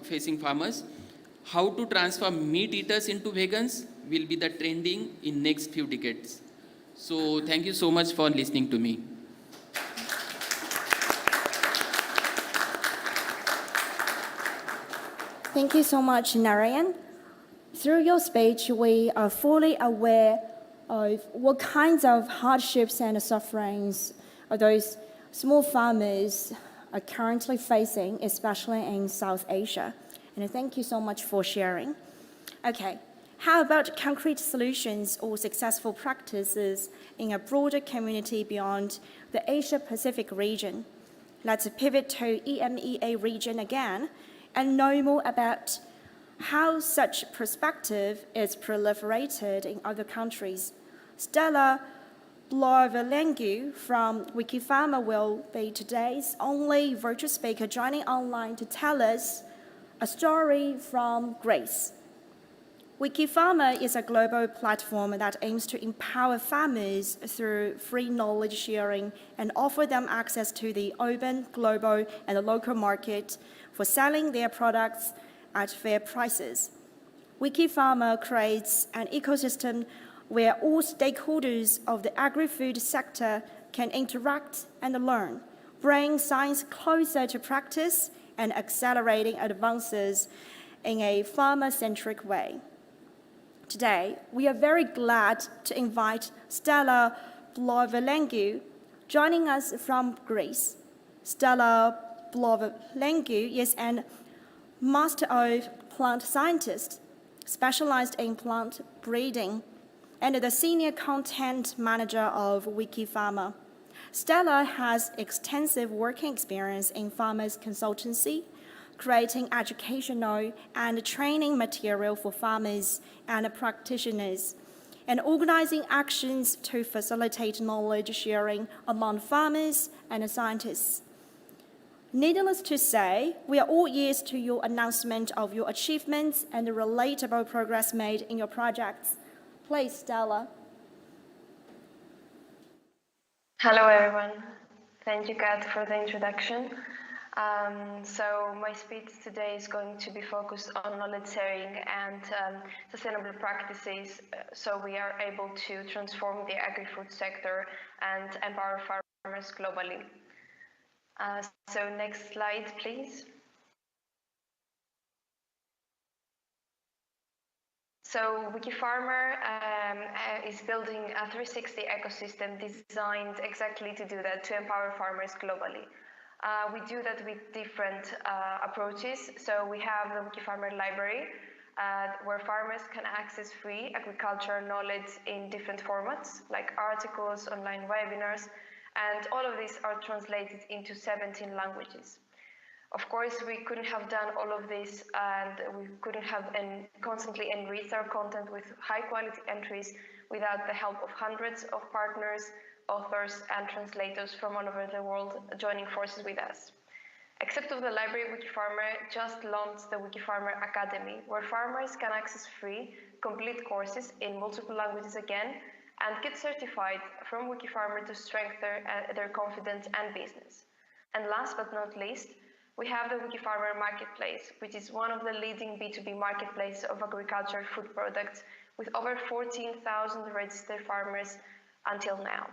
facing farmers, how to transform meat eaters into vegans will be the trending in next few decades. So thank you so much for listening to me. Thank you so much, Narayan. Through your speech, we are fully aware of what kinds of hardships and sufferings those small farmers are currently facing, especially in South Asia. And thank you so much for sharing. Okay, how about concrete solutions or successful practices in a broader community beyond the Asia-Pacific region? Let's pivot to EMEA region again and know more about how such perspective is proliferated in other countries. Stella Provelengiou from Wikifarmer will be today's only virtual speaker joining online to tell us a story from Greece. Wikifarmer is a global platform that aims to empower farmers through free knowledge sharing and offer them access to the open, global, and local market for selling their products at fair prices. Wikifarmer creates an ecosystem where all stakeholders of the agri-food sector can interact and learn, bringing science closer to practice and accelerating advances in a farmer-centric way. Today, we are very glad to invite Stella Provelengiou, joining us from Greece. Stella Provelengiou is an Master of Plant Scientist, specialized in plant breeding, and the Senior Content Manager of Wikifarmer. Stella has extensive working experience in farmers' consultancy, creating educational and training material for farmers and practitioners, and organizing actions to facilitate knowledge sharing among farmers and scientists. Needless to say, we are all ears to your announcement of your achievements and the relatable progress made in your projects. Please, Stella. Hello, everyone. Thank you, Kat, for the introduction. So my speech today is going to be focused on knowledge sharing and sustainable practices so we are able to transform the agri-food sector and empower farmers globally. So next slide, please. So Wikifarmer is building a 360 ecosystem designed exactly to do that, to empower farmers globally. We do that with different approaches. So we have the Wikifarmer library, where farmers can access free agricultural knowledge in different formats, like articles, online webinars, and all of these are translated into 17 languages. Of course, we couldn't have done all of this, and we couldn't have constantly enriched our content with high-quality entries without the help of hundreds of partners, authors, and translators from all over the world joining forces with us. Except of the library, Wikifarmer just launched the Wikifarmer Academy, where farmers can access free, complete courses in multiple languages again, and get certified from Wikifarmer to strengthen their confidence and business. And last but not least, we have the Wikifarmer Marketplace, which is one of the leading B2B marketplaces of agricultural food products with over 14,000 registered farmers until now.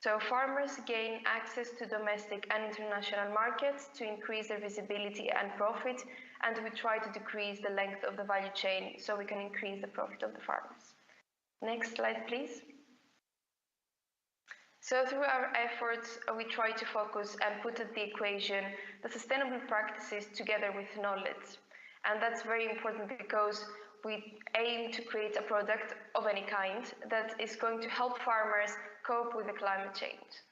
So farmers gain access to domestic and international markets to increase their visibility and profit, and we try to decrease the length of the value chain so we can increase the profit of the farmers. Next slide, please. So through our efforts, we try to focus and put at the equation the sustainable practices together with knowledge. And that's very important because we aim to create a product of any kind that is going to help farmers cope with the climate change.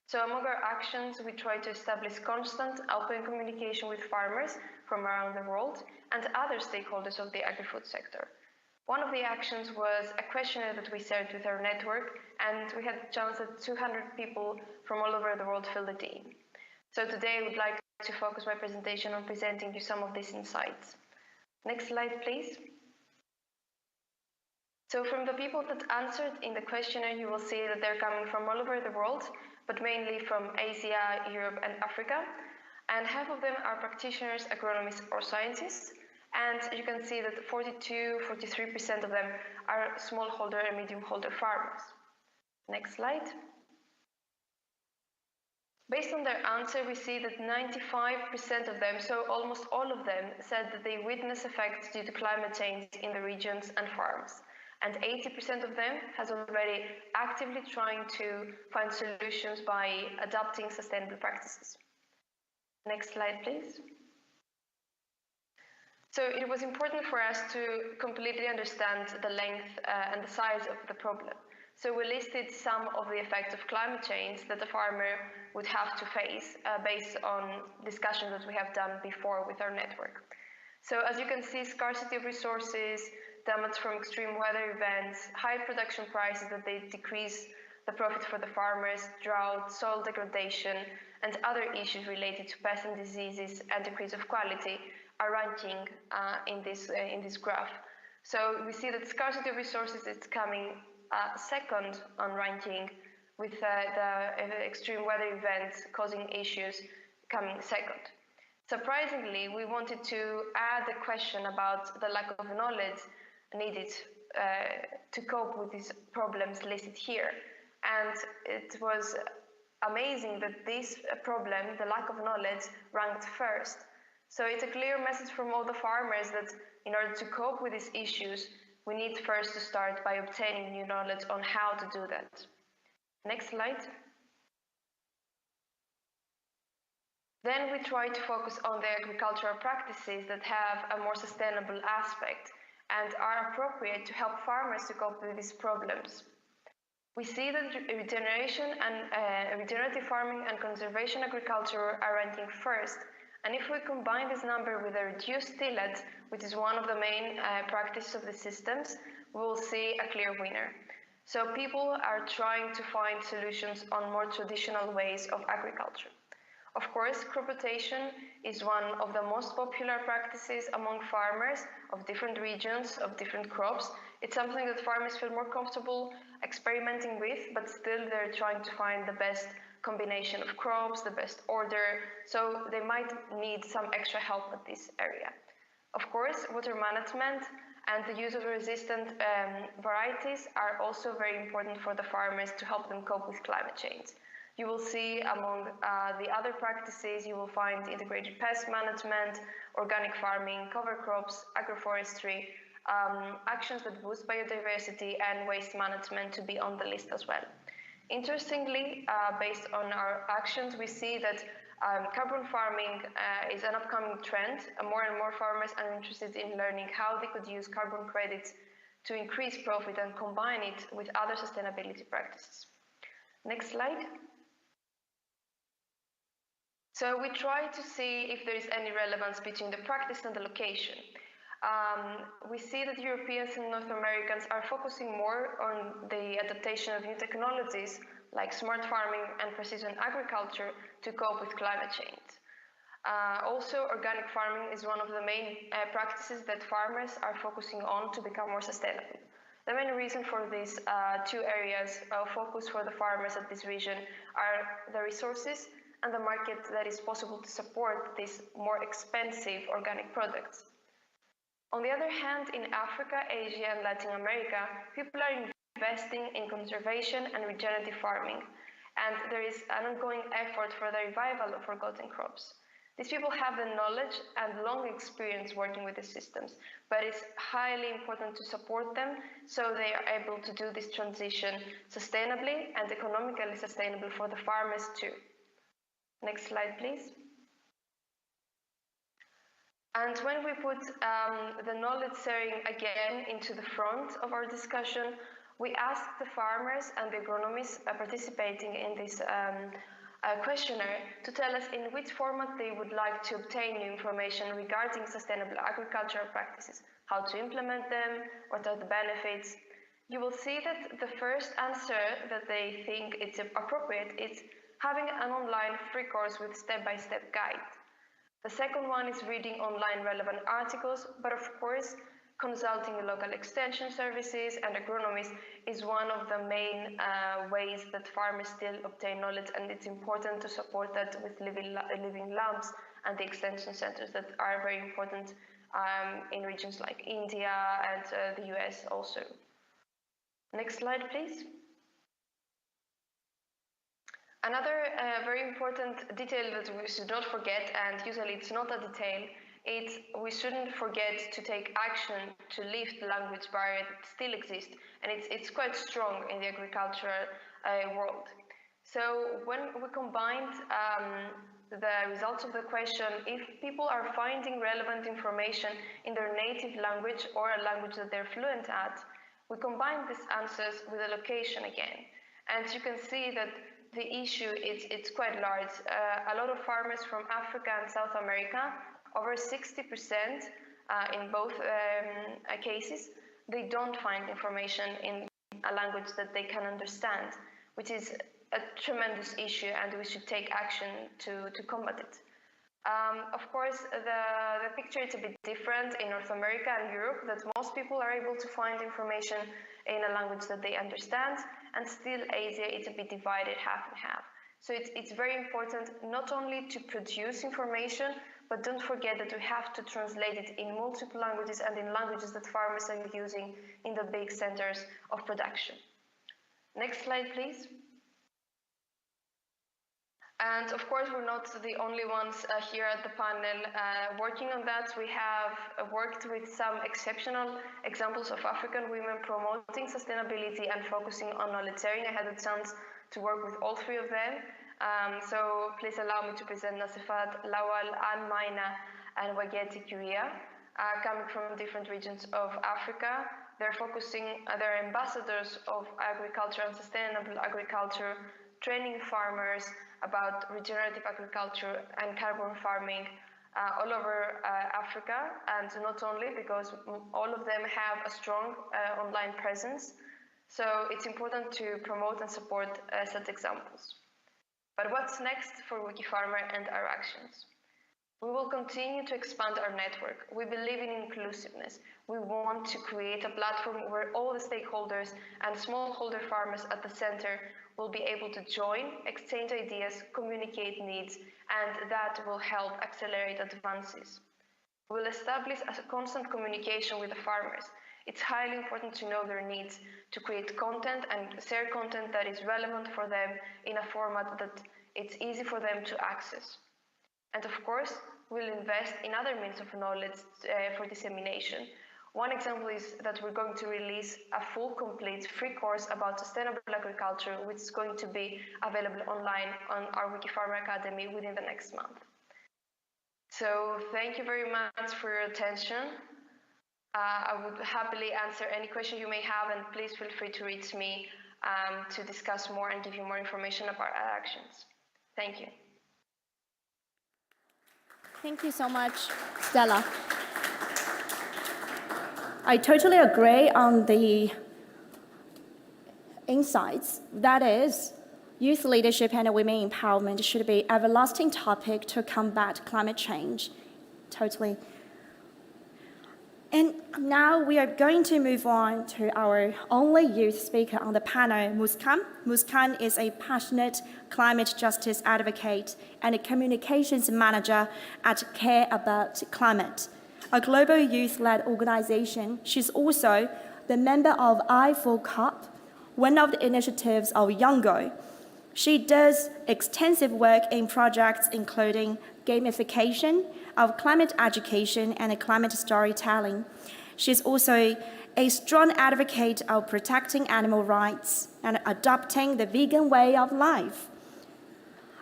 So among our actions, we try to establish constant open communication with farmers from around the world and other stakeholders of the agri-food sector. One of the actions was a questionnaire that we shared with our network, and we had a chance that 200 people from all over the world filled it in. So today I would like to focus my presentation on presenting you some of these insights. Next slide, please. So from the people that answered in the questionnaire, you will see that they're coming from all over the world, but mainly from Asia, Europe, and Africa. And half of them are practitioners, agronomists, or scientists. And you can see that 43% of them are smallholder and medium-holder farmers. Next slide. Based on their answer, we see that 95% of them, so almost all of them, said that they witness effects due to climate change in the regions and farms. And 80% of them has already actively trying to find solutions by adopting sustainable practices. Next slide, please. So it was important for us to completely understand the length and the size of the problem. So we listed some of the effects of climate change that a farmer would have to face based on discussions that we have done before with our network. So as you can see, scarcity of resources, damage from extreme weather events, high production prices that they decrease the profit for the farmers, drought, soil degradation, and other issues related to pests and diseases and decrease of quality are ranking in this graph. So we see that scarcity of resources is coming second on ranking, with the extreme weather events causing issues coming second. Surprisingly, we wanted to add a question about the lack of knowledge needed to cope with these problems listed here. And it was amazing that this problem, the lack of knowledge, ranked first. So it's a clear message from all the farmers that in order to cope with these issues, we need first to start by obtaining new knowledge on how to do that. Next slide. Then we try to focus on the agricultural practices that have a more sustainable aspect and are appropriate to help farmers to cope with these problems. We see that regeneration and regenerative farming and conservation agriculture are ranking first. And if we combine this number with a reduced tillage, which is one of the main practices of the systems, we will see a clear winner. So people are trying to find solutions on more traditional ways of agriculture. Of course, crop rotation is one of the most popular practices among farmers of different regions, of different crops. It's something that farmers feel more comfortable experimenting with, but still they're trying to find the best combination of crops, the best order, so they might need some extra help at this area. Of course, water management and the use of resistant varieties are also very important for the farmers to help them cope with climate change. You will see among the other practices, you will find integrated pest management, organic farming, cover crops, agroforestry, actions that boost biodiversity and waste management to be on the list as well. Interestingly, based on our actions, we see that carbon farming is an upcoming trend. More and more farmers are interested in learning how they could use carbon credits to increase profit and combine it with other sustainability practices. Next slide. So we try to see if there is any relevance between the practice and the location. We see that Europeans and North Americans are focusing more on the adaptation of new technologies like smart farming and precision agriculture to cope with climate change. Also, organic farming is one of the main practices that farmers are focusing on to become more sustainable. The main reason for these two areas of focus for the farmers at this region are the resources and the market that is possible to support these more expensive organic products. On the other hand, in Africa, Asia, and Latin America, people are investing in conservation and regenerative farming, and there is an ongoing effort for the revival of forgotten crops. These people have the knowledge and long experience working with the systems, but it's highly important to support them so they are able to do this transition sustainably and economically sustainable for the farmers too. Next slide, please. And when we put the knowledge sharing again into the front of our discussion, we asked the farmers and the agronomists participating in this questionnaire to tell us in which format they would like to obtain new information regarding sustainable agricultural practices, how to implement them, what are the benefits. You will see that the first answer that they think it's appropriate is having an online free course with step-by-step guide. The second one is reading online relevant articles, but of course, consulting local extension services and agronomists is one of the main ways that farmers still obtain knowledge, and it's important to support that with living labs and the extension centers that are very important in regions like India and the US also. Next slide, please. Another very important detail that we should not forget, and usually it's not a detail, we shouldn't forget to take action to lift the language barrier that still exists, and it's quite strong in the agricultural world. So when we combined the results of the question, if people are finding relevant information in their native language or a language that they're fluent at, we combine these answers with the location again. And you can see that the issue it's quite large. A lot of farmers from Africa and South America, over 60% in both cases, they don't find information in a language that they can understand, which is a tremendous issue, and we should take action to combat it. Of course, the picture is a bit different in North America and Europe, that most people are able to find information in a language that they understand, and still Asia is a bit divided half and half. So it's very important not only to produce information, but don't forget that we have to translate it in multiple languages and in languages that farmers are using in the big centers of production. Next slide, please. And of course, we're not the only ones here at the panel working on that. We have worked with some exceptional examples of African women promoting sustainability and focusing on knowledge-sharing. I had the chance to work with all three of them. So please allow me to present Nasifat, Lawal, Anne Maina, and Wageti Kuria, coming from different regions of Africa. They're they're ambassadors of agriculture and sustainable agriculture, training farmers about regenerative agriculture and carbon farming all over Africa, and not only, because all of them have a strong online presence. So it's important to promote and support such examples. But what's next for Wikifarmer and our actions? We will continue to expand our network. We believe in inclusiveness. We want to create a platform where all the stakeholders and smallholder farmers at the center will be able to join, exchange ideas, communicate needs, and that will help accelerate advances. We will establish a constant communication with the farmers. It's highly important to know their needs, to create content and share content that is relevant for them in a format that it's easy for them to access. And of course, we'll invest in other means of knowledge for dissemination. One example is that we're going to release a full, complete, free course about sustainable agriculture, which is going to be available online on our Wikifarmer Academy within the next month. So thank you very much for your attention. I would happily answer any question you may have, and please feel free to reach me to discuss more and give you more information about our actions. Thank you. Thank you so much, Stella. I totally agree on the insights. That is, youth leadership and women empowerment should be an everlasting topic to combat climate change. Totally. And now we are going to move on to our only youth speaker on the panel, Muskan. Muskan is a passionate climate justice advocate and a communications manager at Care About Climate, a global youth-led organization. She's also the member of I4COP, one of the initiatives of Youngo. She does extensive work in projects including gamification of climate education and climate storytelling. She's also a strong advocate of protecting animal rights and adopting the vegan way of life.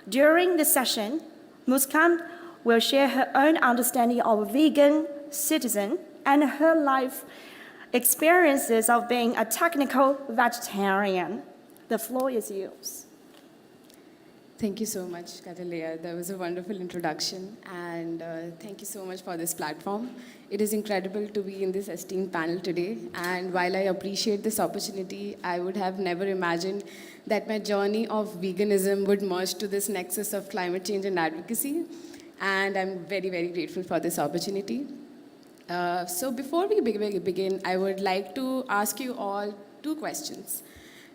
During the session, Muskan will share her own understanding of vegan citizen and her life experiences of being a technical vegetarian. The floor is yours. Thank you so much, Cataleya. That was a wonderful introduction, and thank you so much for this platform. It is incredible to be in this esteemed panel today, and while I appreciate this opportunity, I would have never imagined that my journey of veganism would merge to this nexus of climate change and advocacy, and I'm very, very grateful for this opportunity. So before we begin, I would like to ask you all two questions.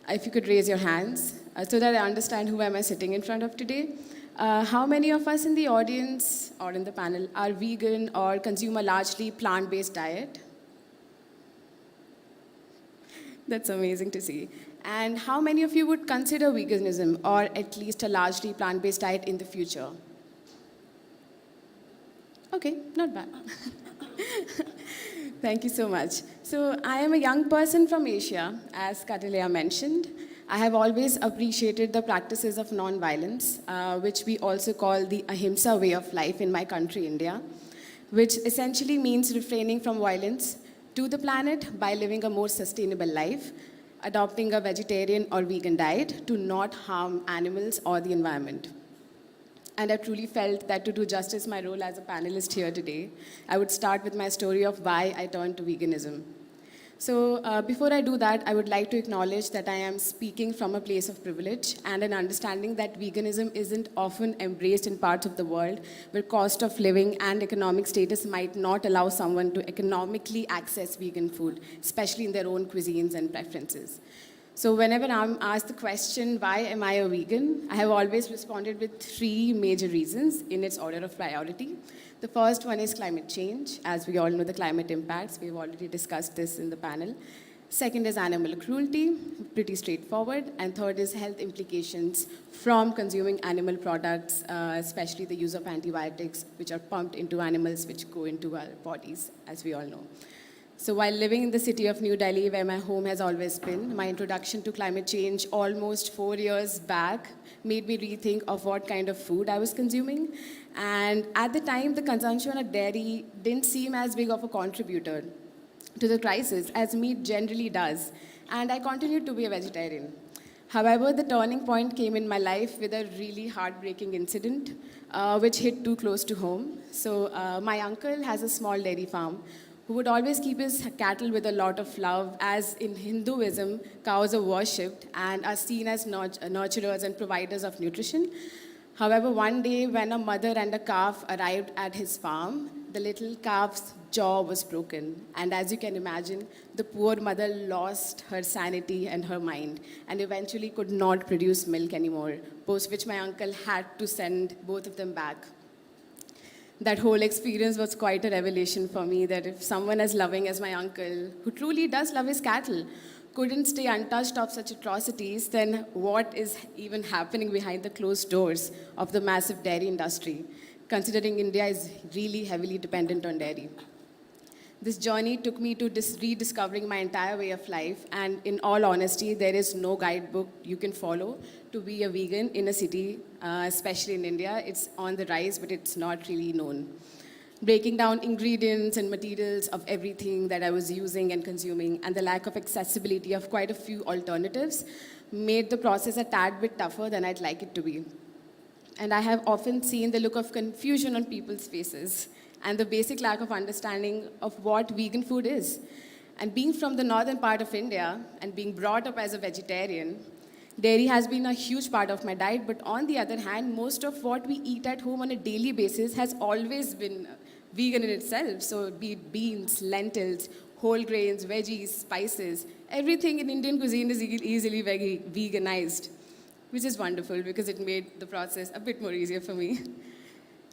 If you could raise your hands so that I understand who am I sitting in front of today. How many of us in the audience or in the panel are vegan or consume a largely plant-based diet? That's amazing to see. And how many of you would consider veganism or at least a largely plant-based diet in the future? Okay, not bad. Thank you so much. So I am a young person from Asia, as Cataleya mentioned. I have always appreciated the practices of non-violence, which we also call the ahimsa way of life in my country, India, which essentially means refraining from violence to the planet by living a more sustainable life, adopting a vegetarian or vegan diet to not harm animals or the environment. And I truly felt that to do justice my role as a panelist here today, I would start with my story of why I turned to veganism. So before I do that, I would like to acknowledge that I am speaking from a place of privilege and an understanding that veganism isn't often embraced in parts of the world where cost of living and economic status might not allow someone to economically access vegan food, especially in their own cuisines and preferences. So whenever I'm asked the question, why am I a vegan, I have always responded with 3 major reasons in its order of priority. The first one is climate change. As we all know, the climate impacts. We've already discussed this in the panel. Second is animal cruelty, pretty straightforward. And third is health implications from consuming animal products, especially the use of antibiotics, which are pumped into animals, which go into our bodies, as we all know. So while living in the city of New Delhi, where my home has always been, my introduction to climate change almost 4 years back made me rethink of what kind of food I was consuming. And at the time, the consumption of dairy didn't seem as big of a contributor to the crisis as meat generally does. And I continued to be a vegetarian. However, the turning point came in my life with a really heartbreaking incident, which hit too close to home. So my uncle has a small dairy farm who would always keep his cattle with a lot of love, as in Hinduism, cows are worshipped and are seen as nurturers and providers of nutrition. However, one day when a mother and a calf arrived at his farm, the little calf's jaw was broken. And as you can imagine, the poor mother lost her sanity and her mind and eventually could not produce milk anymore, post which my uncle had to send both of them back. That whole experience was quite a revelation for me, that if someone as loving as my uncle, who truly does love his cattle, couldn't stay untouched of such atrocities, then what is even happening behind the closed doors of the massive dairy industry, considering India is really heavily dependent on dairy. This journey took me to rediscovering my entire way of life, and in all honesty, there is no guidebook you can follow to be a vegan in a city, especially in India. It's on the rise, but it's not really known. Breaking down ingredients and materials of everything that I was using and consuming, and the lack of accessibility of quite a few alternatives made the process a tad bit tougher than I'd like it to be. And I have often seen the look of confusion on people's faces and the basic lack of understanding of what vegan food is. And being from the northern part of India and being brought up as a vegetarian, dairy has been a huge part of my diet, but on the other hand, most of what we eat at home on a daily basis has always been vegan in itself. So be it beans, lentils, whole grains, veggies, spices, everything in Indian cuisine is easily veganized, which is wonderful because it made the process a bit more easier for me.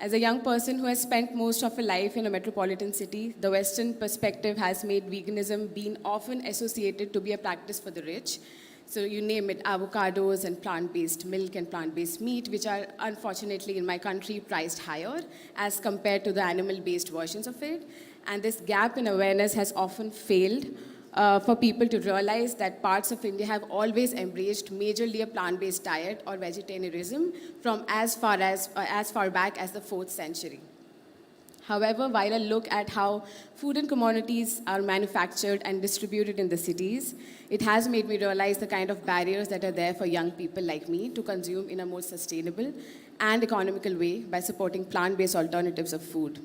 As a young person who has spent most of her life in a metropolitan city, the Western perspective has made veganism being often associated to be a practice for the rich. So you name it, avocados and plant-based milk and plant-based meat, which are unfortunately in my country priced higher as compared to the animal-based versions of it. And this gap in awareness has often failed for people to realize that parts of India have always embraced majorly a plant-based diet or vegetarianism from as far back as the 4th century. However, while I look at how food and commodities are manufactured and distributed in the cities, it has made me realize the kind of barriers that are there for young people like me to consume in a more sustainable and economical way by supporting plant-based alternatives of food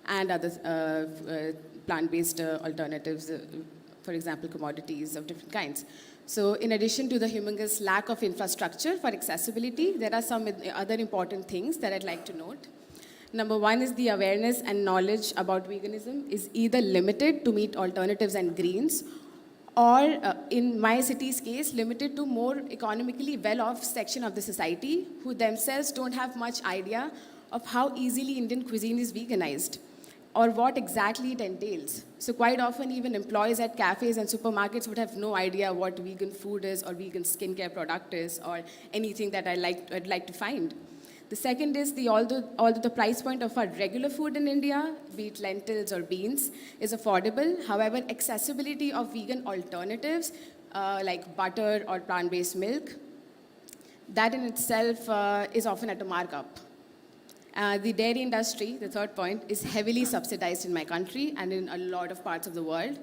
and other plant-based alternatives, for example, commodities of different kinds. So in addition to the humongous lack of infrastructure for accessibility, there are some other important things that I'd like to note. Number one is the awareness and knowledge about veganism is either limited to meat alternatives and greens, or in my city's case, limited to more economically well-off section of the society who themselves don't have much idea of how easily Indian cuisine is veganized or what exactly it entails. So quite often, even employees at cafes and supermarkets would have no idea what vegan food is or vegan skincare product is or anything that I'd like to find. The second is although the price point of our regular food in India, be it lentils or beans, is affordable, however, accessibility of vegan alternatives like butter or plant-based milk, that in itself is often at a markup. The dairy industry, the third point, is heavily subsidized in my country and in a lot of parts of the world.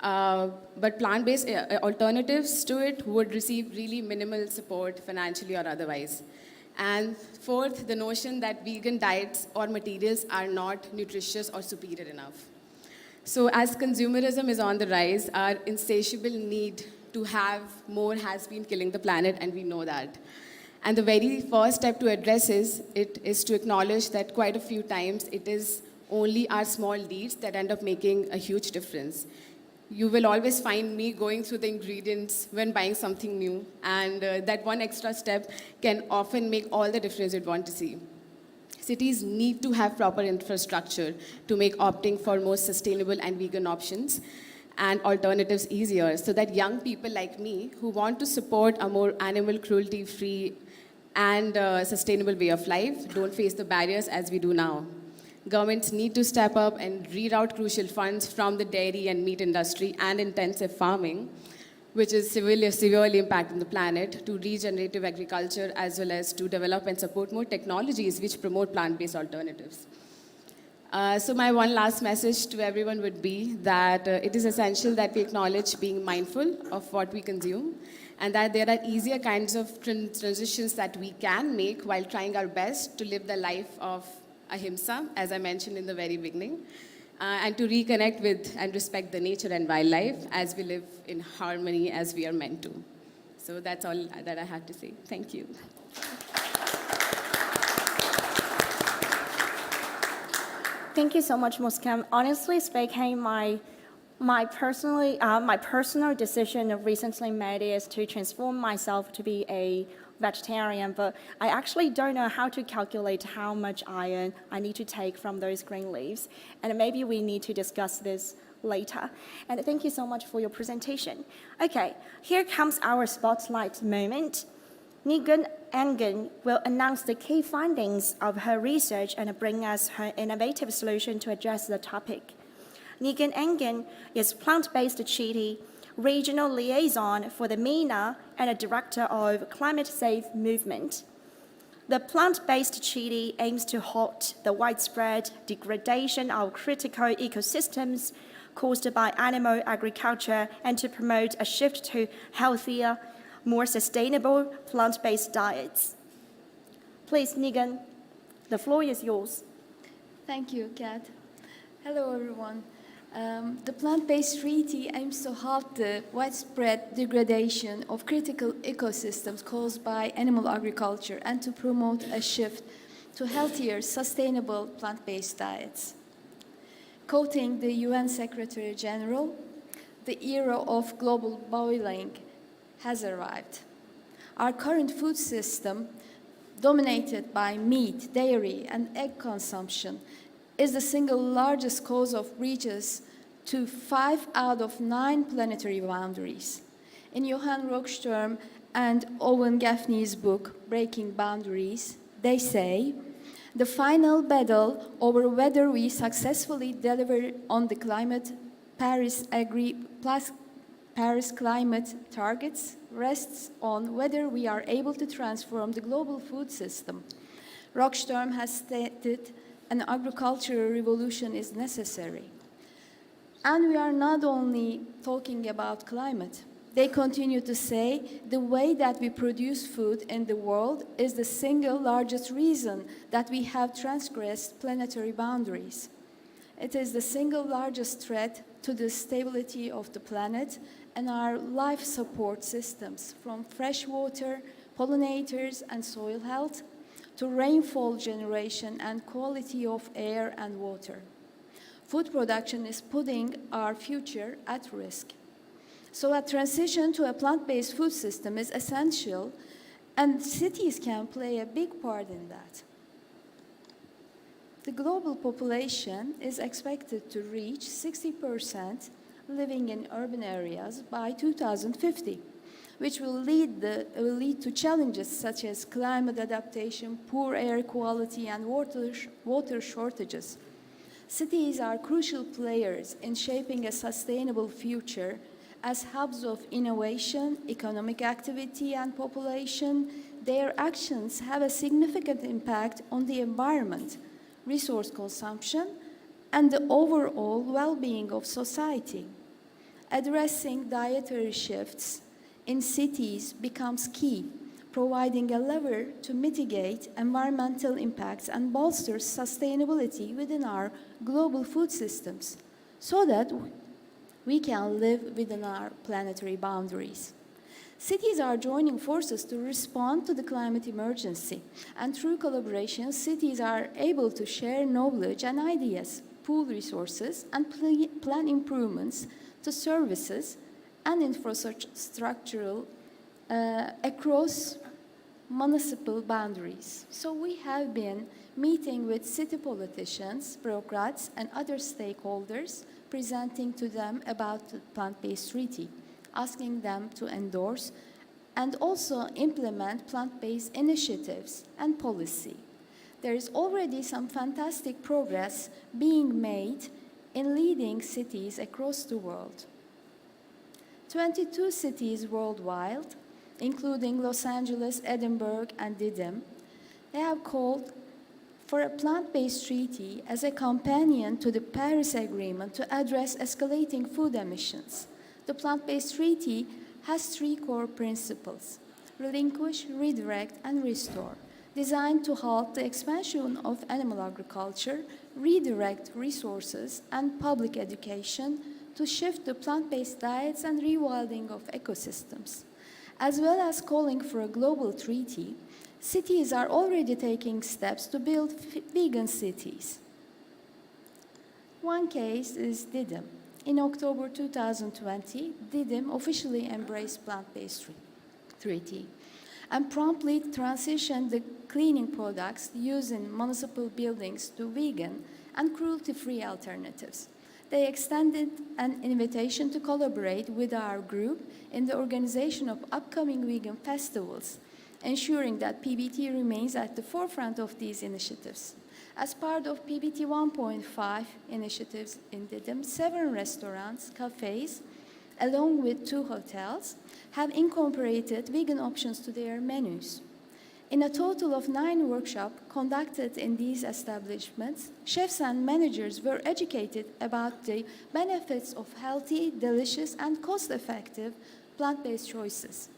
But plant-based alternatives to it would receive really minimal support financially or otherwise. And fourth, the notion that vegan diets or materials are not nutritious or superior enough. So as consumerism is on the rise, our insatiable need to have more has been killing the planet, and we know that. And the very first step to address it is to acknowledge that quite a few times it is only our small deeds that end up making a huge difference. You will always find me going through the ingredients when buying something new, and that one extra step can often make all the difference you'd want to see. Cities need to have proper infrastructure to make opting for more sustainable and vegan options and alternatives easier, so that young people like me who want to support a more animal cruelty-free and sustainable way of life don't face the barriers as we do now. Governments need to step up and reroute crucial funds from the dairy and meat industry and intensive farming, which is severely impacting the planet, to regenerative agriculture, as well as to develop and support more technologies which promote plant-based alternatives. So my one last message to everyone would be that it is essential that we acknowledge being mindful of what we consume, and that there are easier kinds of transitions that we can make while trying our best to live the life of ahimsa, as I mentioned in the very beginning, and to reconnect with and respect the nature and wildlife as we live in harmony as we are meant to. So that's all that I had to say. Thank you. Thank you so much, Muskan. Honestly speaking, my personal decision recently made is to transform myself to be a vegetarian, but I actually don't know how to calculate how much iron I need to take from those green leaves, and maybe we need to discuss this later. And thank you so much for your presentation. Okay, here comes our spotlight moment. Nilgün Engin will announce the key findings of her research and bring us her innovative solution to address the topic. Nilgün Engin is plant-based treaty regional liaison for the MENA and a director of Climate Safe Movement. The plant-based treaty aims to halt the widespread degradation of critical ecosystems caused by animal agriculture and to promote a shift to healthier, more sustainable plant-based diets. Please, Nilgün, the floor is yours. Thank you, Kat. Hello, everyone. The plant-based treaty aims to halt the widespread degradation of critical ecosystems caused by animal agriculture and to promote a shift to healthier, sustainable plant-based diets. Quoting the UN Secretary General, the era of global boiling has arrived. Our current food system, dominated by meat, dairy, and egg consumption, is the single largest cause of breaches to 5 out of 9 planetary boundaries. In Johan Rockström and Owen Gaffney's book, Breaking Boundaries, they say, the final battle over whether we successfully deliver on the Paris climate targets rests on whether we are able to transform the global food system. Rockström has stated an agricultural revolution is necessary. And we are not only talking about climate. They continue to say the way that we produce food in the world is the single largest reason that we have transgressed planetary boundaries. It is the single largest threat to the stability of the planet and our life support systems, from fresh water, pollinators, and soil health, to rainfall generation and quality of air and water. Food production is putting our future at risk. So a transition to a plant-based food system is essential, and cities can play a big part in that. The global population is expected to reach 60% living in urban areas by 2050. which will lead to challenges such as climate adaptation, poor air quality, and water shortages. Cities are crucial players in shaping a sustainable future as hubs of innovation, economic activity, and population. Their actions have a significant impact on the environment, resource consumption, and the overall well-being of society. Addressing dietary shifts in cities becomes key, providing a lever to mitigate environmental impacts and bolster sustainability within our global food systems, so that we can live within our planetary boundaries. Cities are joining forces to respond to the climate emergency, and through collaboration, cities are able to share knowledge and ideas, pool resources, and plan improvements to services and infrastructural across municipal boundaries. So we have been meeting with city politicians, bureaucrats, and other stakeholders, presenting to them about the plant-based treaty, asking them to endorse and also implement plant-based initiatives and policy. There is already some fantastic progress being made in leading cities across the world. 22 cities worldwide, including Los Angeles, Edinburgh, and Didim, they have called for a plant-based treaty as a companion to the Paris Agreement to address escalating food emissions. The plant-based treaty has 3 core principles: relinquish, redirect, and restore, designed to halt the expansion of animal agriculture, redirect resources and public education to shift to plant-based diets and rewilding of ecosystems. As well as calling for a global treaty, cities are already taking steps to build vegan cities. One case is Didim. In October 2020, Didim officially embraced plant-based treaty and promptly transitioned the cleaning products used in municipal buildings to vegan and cruelty-free alternatives. They extended an invitation to collaborate with our group in the organization of upcoming vegan festivals, ensuring that PBT remains at the forefront of these initiatives. As part of PBT 1.5 initiatives in Didim, 7 restaurants, cafes, along with 2 hotels, have incorporated vegan options to their menus. In a total of 9 workshops conducted in these establishments, chefs and managers were educated about the benefits of healthy, delicious, and cost-effective plant-based choices.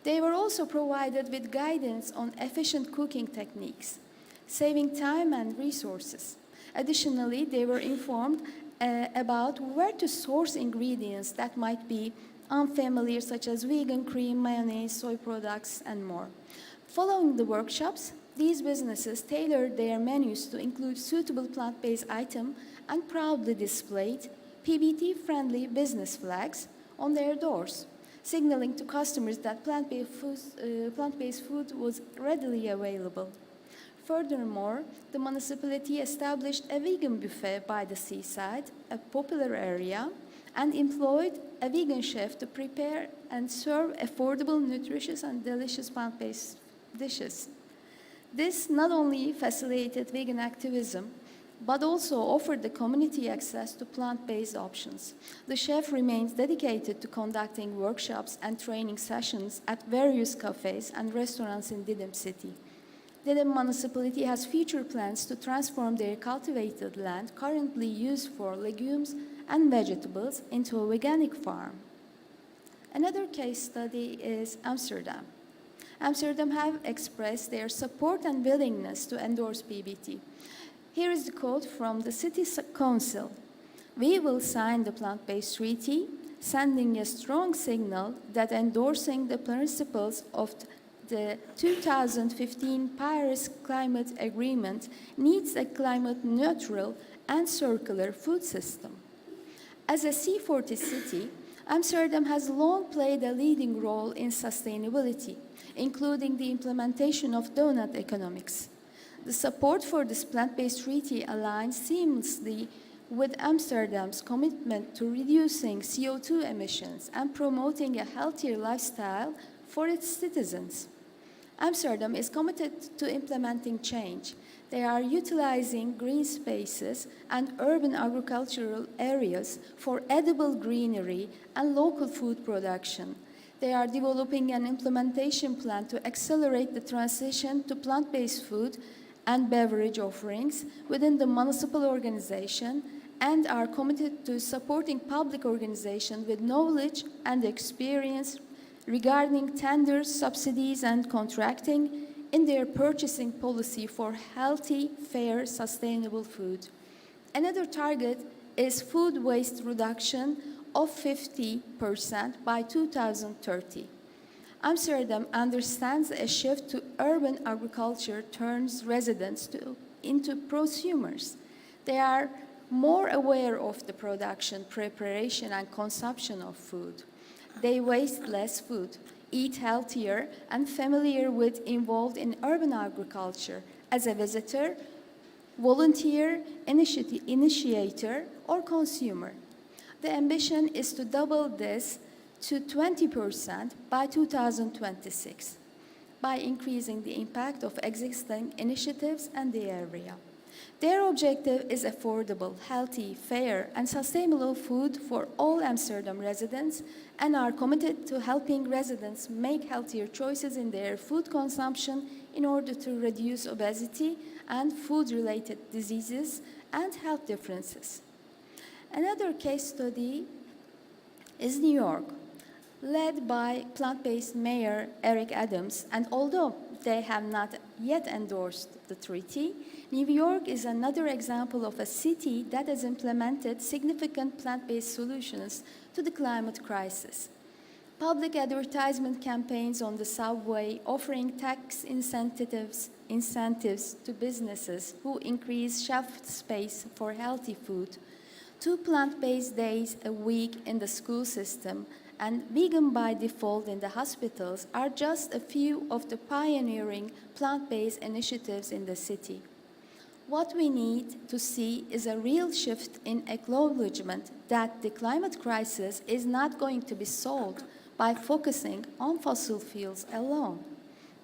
They were also provided with guidance on efficient cooking techniques, saving time and resources. Additionally, they were informed about where to source ingredients that might be unfamiliar, such as vegan cream, mayonnaise, soy products, and more. Following the workshops, these businesses tailored their menus to include suitable plant-based items and proudly displayed PBT-friendly business flags on their doors, signaling to customers that plant-based food was readily available. Furthermore, the municipality established a vegan buffet by the seaside, a popular area, and employed a vegan chef to prepare and serve affordable, nutritious, and delicious plant-based dishes. This not only facilitated vegan activism, but also offered the community access to plant-based options. The chef remains dedicated to conducting workshops and training sessions at various cafes and restaurants in Didim city. Didim municipality has future plans to transform their cultivated land currently used for legumes and vegetables into a organic farm. Another case study is Amsterdam. Amsterdam have expressed their support and willingness to endorse PBT. Here is the quote from the city council: "We will sign the plant-based treaty, sending a strong signal that endorsing the principles of the 2015 Paris Climate Agreement needs a climate-neutral and circular food system." As a C40 city, Amsterdam has long played a leading role in sustainability, including the implementation of donut economics. The support for this plant-based treaty aligns seamlessly with Amsterdam's commitment to reducing CO2 emissions and promoting a healthier lifestyle for its citizens. Amsterdam is committed to implementing change. They are utilizing green spaces and urban agricultural areas for edible greenery and local food production. They are developing an implementation plan to accelerate the transition to plant-based food and beverage offerings within the municipal organization, and are committed to supporting public organizations with knowledge and experience regarding tenders, subsidies, and contracting in their purchasing policy for healthy, fair, sustainable food. Another target is food waste reduction of 50% by 2030. Amsterdam understands a shift to urban agriculture turns residents into prosumers. They are more aware of the production, preparation, and consumption of food. They waste less food, eat healthier, and familiar with involved in urban agriculture as a visitor, volunteer, initiator, or consumer. The ambition is to double this to 20% by 2026 by increasing the impact of existing initiatives and the area. Their objective is affordable, healthy, fair, and sustainable food for all Amsterdam residents, and are committed to helping residents make healthier choices in their food consumption in order to reduce obesity and food-related diseases and health differences. Another case study is New York, led by plant-based Mayor Eric Adams, and although they have not yet endorsed the treaty, New York is another example of a city that has implemented significant plant-based solutions to the climate crisis. Public advertisement campaigns on the subway offering tax incentives to businesses who increase shelf space for healthy food, 2 plant-based days a week in the school system, and vegan by default in the hospitals are just a few of the pioneering plant-based initiatives in the city. What we need to see is a real shift in acknowledgement that the climate crisis is not going to be solved by focusing on fossil fuels alone.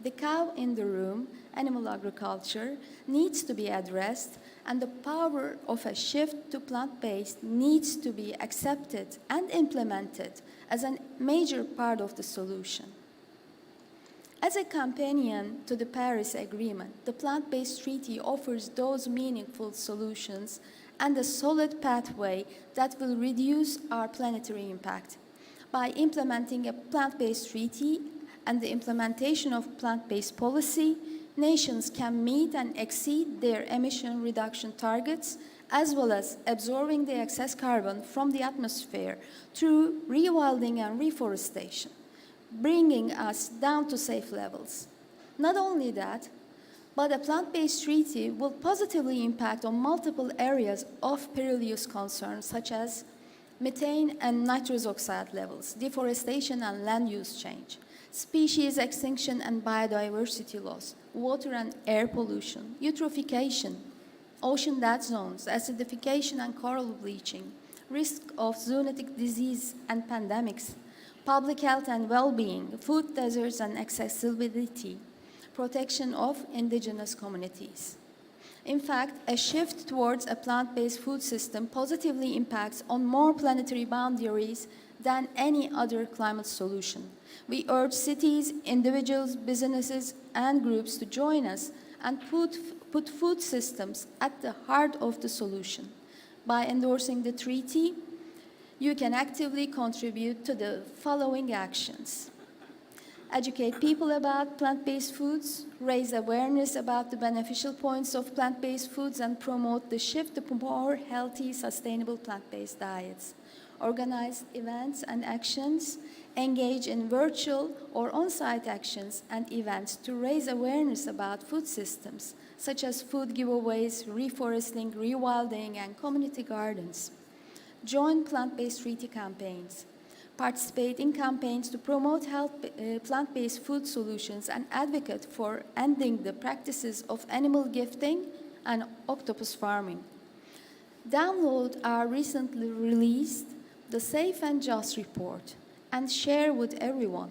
The cow in the room, animal agriculture, needs to be addressed, and the power of a shift to plant-based needs to be accepted and implemented as a major part of the solution. As a companion to the Paris Agreement, the plant-based treaty offers those meaningful solutions and a solid pathway that will reduce our planetary impact. By implementing a plant-based treaty and the implementation of plant-based policy, nations can meet and exceed their emission reduction targets, as well as absorbing the excess carbon from the atmosphere through rewilding and reforestation, bringing us down to safe levels. Not only that, but a plant-based treaty will positively impact on multiple areas of perilous concern, such as methane and nitrous oxide levels, deforestation and land use change, species extinction and biodiversity loss, water and air pollution, eutrophication, ocean dead zones, acidification and coral bleaching, risk of zoonotic disease and pandemics, public health and well-being, food deserts and accessibility, protection of indigenous communities. In fact, a shift towards a plant-based food system positively impacts on more planetary boundaries than any other climate solution. We urge cities, individuals, businesses, and groups to join us and put food systems at the heart of the solution. By endorsing the treaty, you can actively contribute to the following actions: educate people about plant-based foods, raise awareness about the beneficial points of plant-based foods, and promote the shift to more healthy, sustainable plant-based diets. Organize events and actions, engage in virtual or on-site actions and events to raise awareness about food systems, such as food giveaways, reforesting, rewilding, and community gardens. Join plant-based treaty campaigns. Participate in campaigns to promote plant-based food solutions and advocate for ending the practices of animal gifting and octopus farming. Download our recently released The Safe and Just report and share with everyone.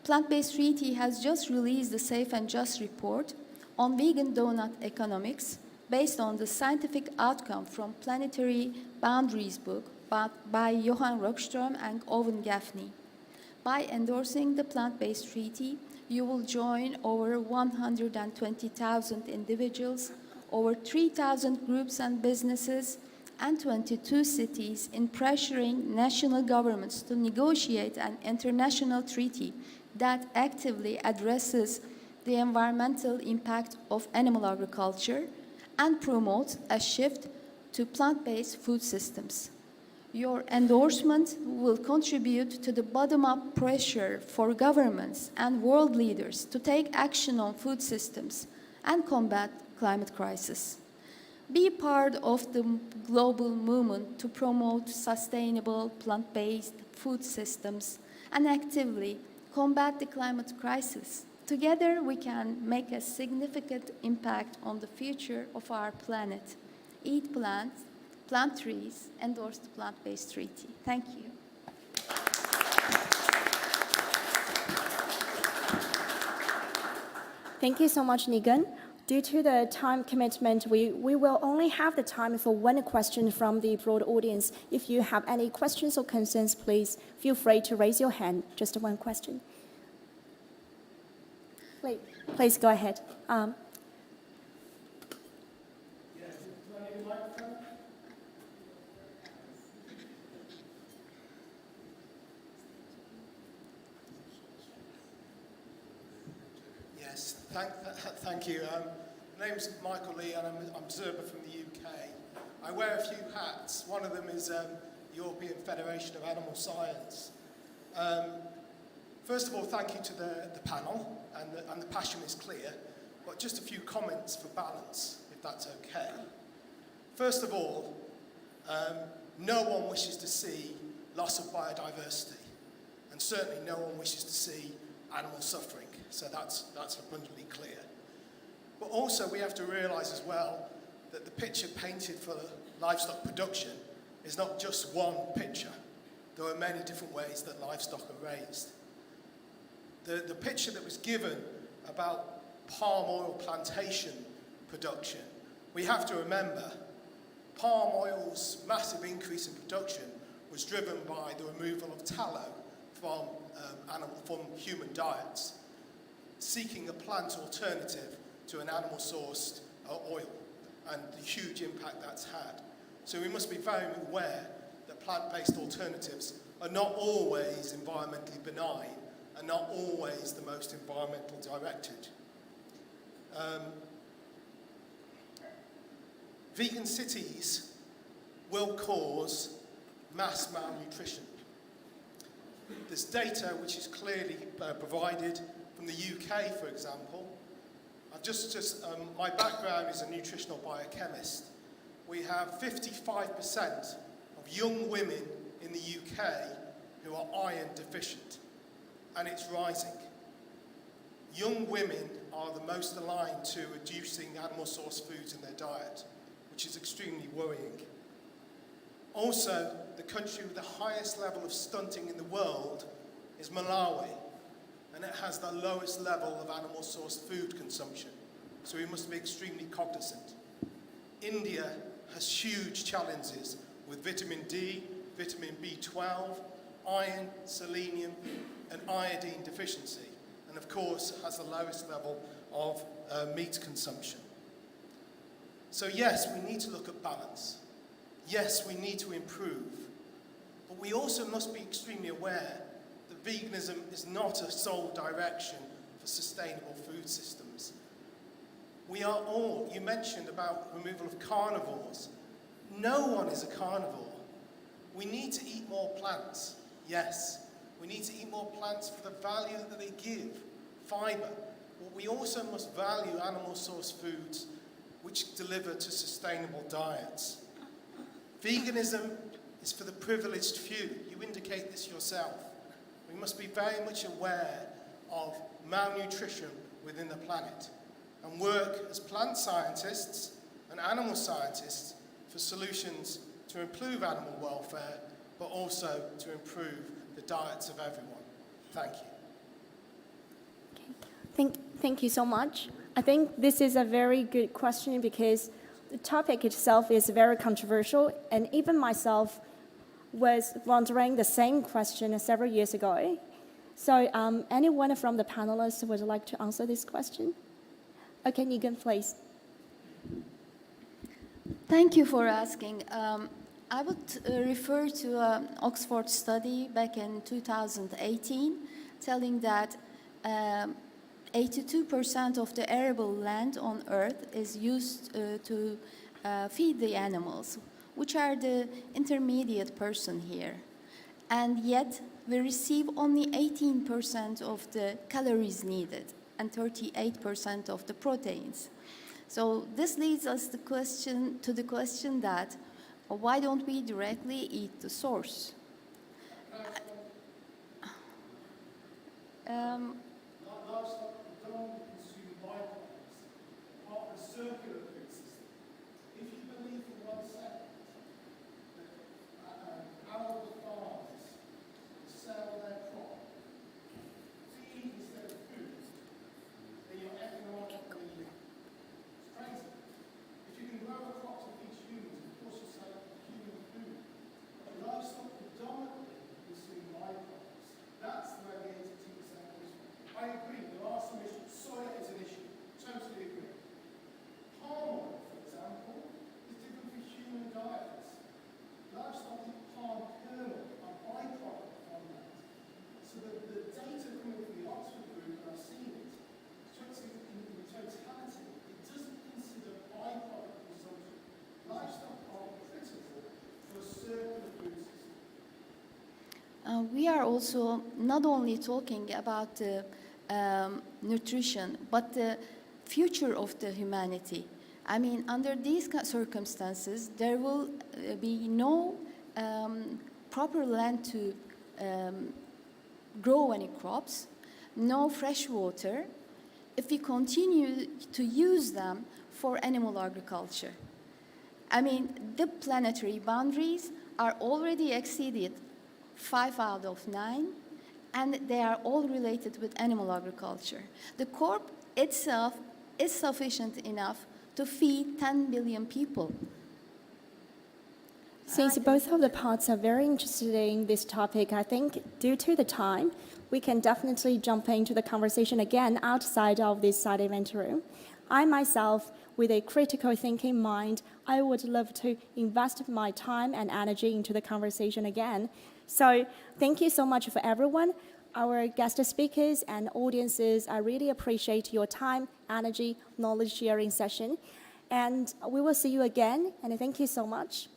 Plant-Based Treaty has just released the Safe and Just report on vegan donut economics based on the scientific outcome from Planetary Boundaries book by Johan Rockström and Owen Gaffney. By endorsing the Plant-Based Treaty, you will join over 120,000 individuals, over 3,000 groups and businesses, and 22 cities in pressuring national governments to negotiate an international treaty that actively addresses the environmental impact of animal agriculture and promotes a shift to plant-based food systems. Your endorsement will contribute to the bottom-up pressure for governments and world leaders to take action on food systems and combat climate crisis. Be part of the global movement to promote sustainable plant-based food systems and actively combat the climate crisis. Together, we can make a significant impact on the future of our planet. Eat plants, plant trees, endorse the Plant-Based Treaty. Thank you. Thank you so much, Nilgün. Due to the time commitment, we will only have the time for one question from the broad audience. If you have any questions or concerns, please feel free to raise your hand. Just one question. Please go ahead. Yes, thank you. My name's Michael Lee and I'm an observer from the UK. I wear a few hats. One of them is European Federation of Animal Science. First of all, thank you to the panel, and the passion is clear, but just a few comments for balance, if that's okay. First of all, no one wishes to see loss of biodiversity, and certainly no one wishes to see animal suffering, so that's abundantly clear. But also we have to realise as well that the picture painted for livestock production is not just one picture. There are many different ways that livestock are raised. The picture that was given about palm oil plantation production, we have to remember palm oil's massive increase in production was driven by the removal of tallow from human diets, seeking a plant alternative to an animal-sourced oil, and the huge impact that's had. So we must be very aware that plant-based alternatives are not always environmentally benign and not always the most environmentally directed. Vegan cities will cause mass malnutrition. There's data which is clearly provided from the UK, for example. My background is a nutritional biochemist. We have 55% of young women in the UK who are iron deficient, and it's rising. Young women are the most aligned to reducing animal-sourced foods in their diet, which is extremely worrying. Also, the country with the highest level of stunting in the world is Malawi, and it has the lowest level of animal-sourced food consumption, so we must be extremely cognizant. India has huge challenges with vitamin D, vitamin B12, iron, selenium, and iodine deficiency, and of course has the lowest level of meat consumption. So yes, we need to look at balance. Yes, we need to improve, but we also must be extremely aware that veganism is not a sole direction for sustainable food systems. We are all, you mentioned about removal of carnivores. No one is a carnivore. We need to eat more plants, yes. We need to eat more plants for the value that they give, fibre. But we also must value animal-sourced foods which deliver to sustainable diets. Veganism is for the privileged few. You indicate this yourself. We must be very much aware of malnutrition within the planet and work as plant scientists and animal scientists for for solutions to improve animal welfare, but also to improve the diets of everyone. Thank you. Thank you so much. I think this is a very good question because the topic itself is very controversial, and even myself was wondering the same question several years ago. So anyone from the panelists would like to answer this question? Okay, Nilgün, please. Thank you for asking. I would refer to an Oxford study back in 2018 telling that 82% of the arable land on Earth is used to feed the animals, which are the intermediate person here. And yet, we receive only 18% of the calories needed and 38% of the proteins. So this leads us to the question that why don't we directly eat the source? Livestock don't consume byproducts, part of the circular food system. If you believe for 1 second that our farmers sell their crop, feed instead of food, then you're economically it's crazy. If you can grow a crop to feed humans, of course you sell human food. But livestock predominantly consume byproducts. That's where the 82% comes from. I agree, there are some issues. Soya is an issue. Totally agree. Palm oil, for example, is different for human diets. Livestock eat palm kernel, a byproduct from that. So the data coming from the Oxford group, and I've seen it, in totality, it doesn't consider byproduct consumption. Livestock are critical for a circular food system. We are also not only talking about nutrition, but the future of the humanity. I mean, under these circumstances, there will be no proper land to grow any crops, no fresh water, if we continue to use them for animal agriculture. I mean, the planetary boundaries are already exceeded 5 out of 9, and they are all related with animal agriculture. The crop itself is sufficient enough to feed 10 billion people. Since both of the parts are very interested in this topic, I think due to the time, we can definitely jump into the conversation again outside of this side event room. I myself, with a critical thinking mind, I would love to invest my time and energy into the conversation again. So thank you so much for everyone. Our guest speakers and audiences, I really appreciate your time, energy, knowledge sharing session. And we will see you again, and thank you so much.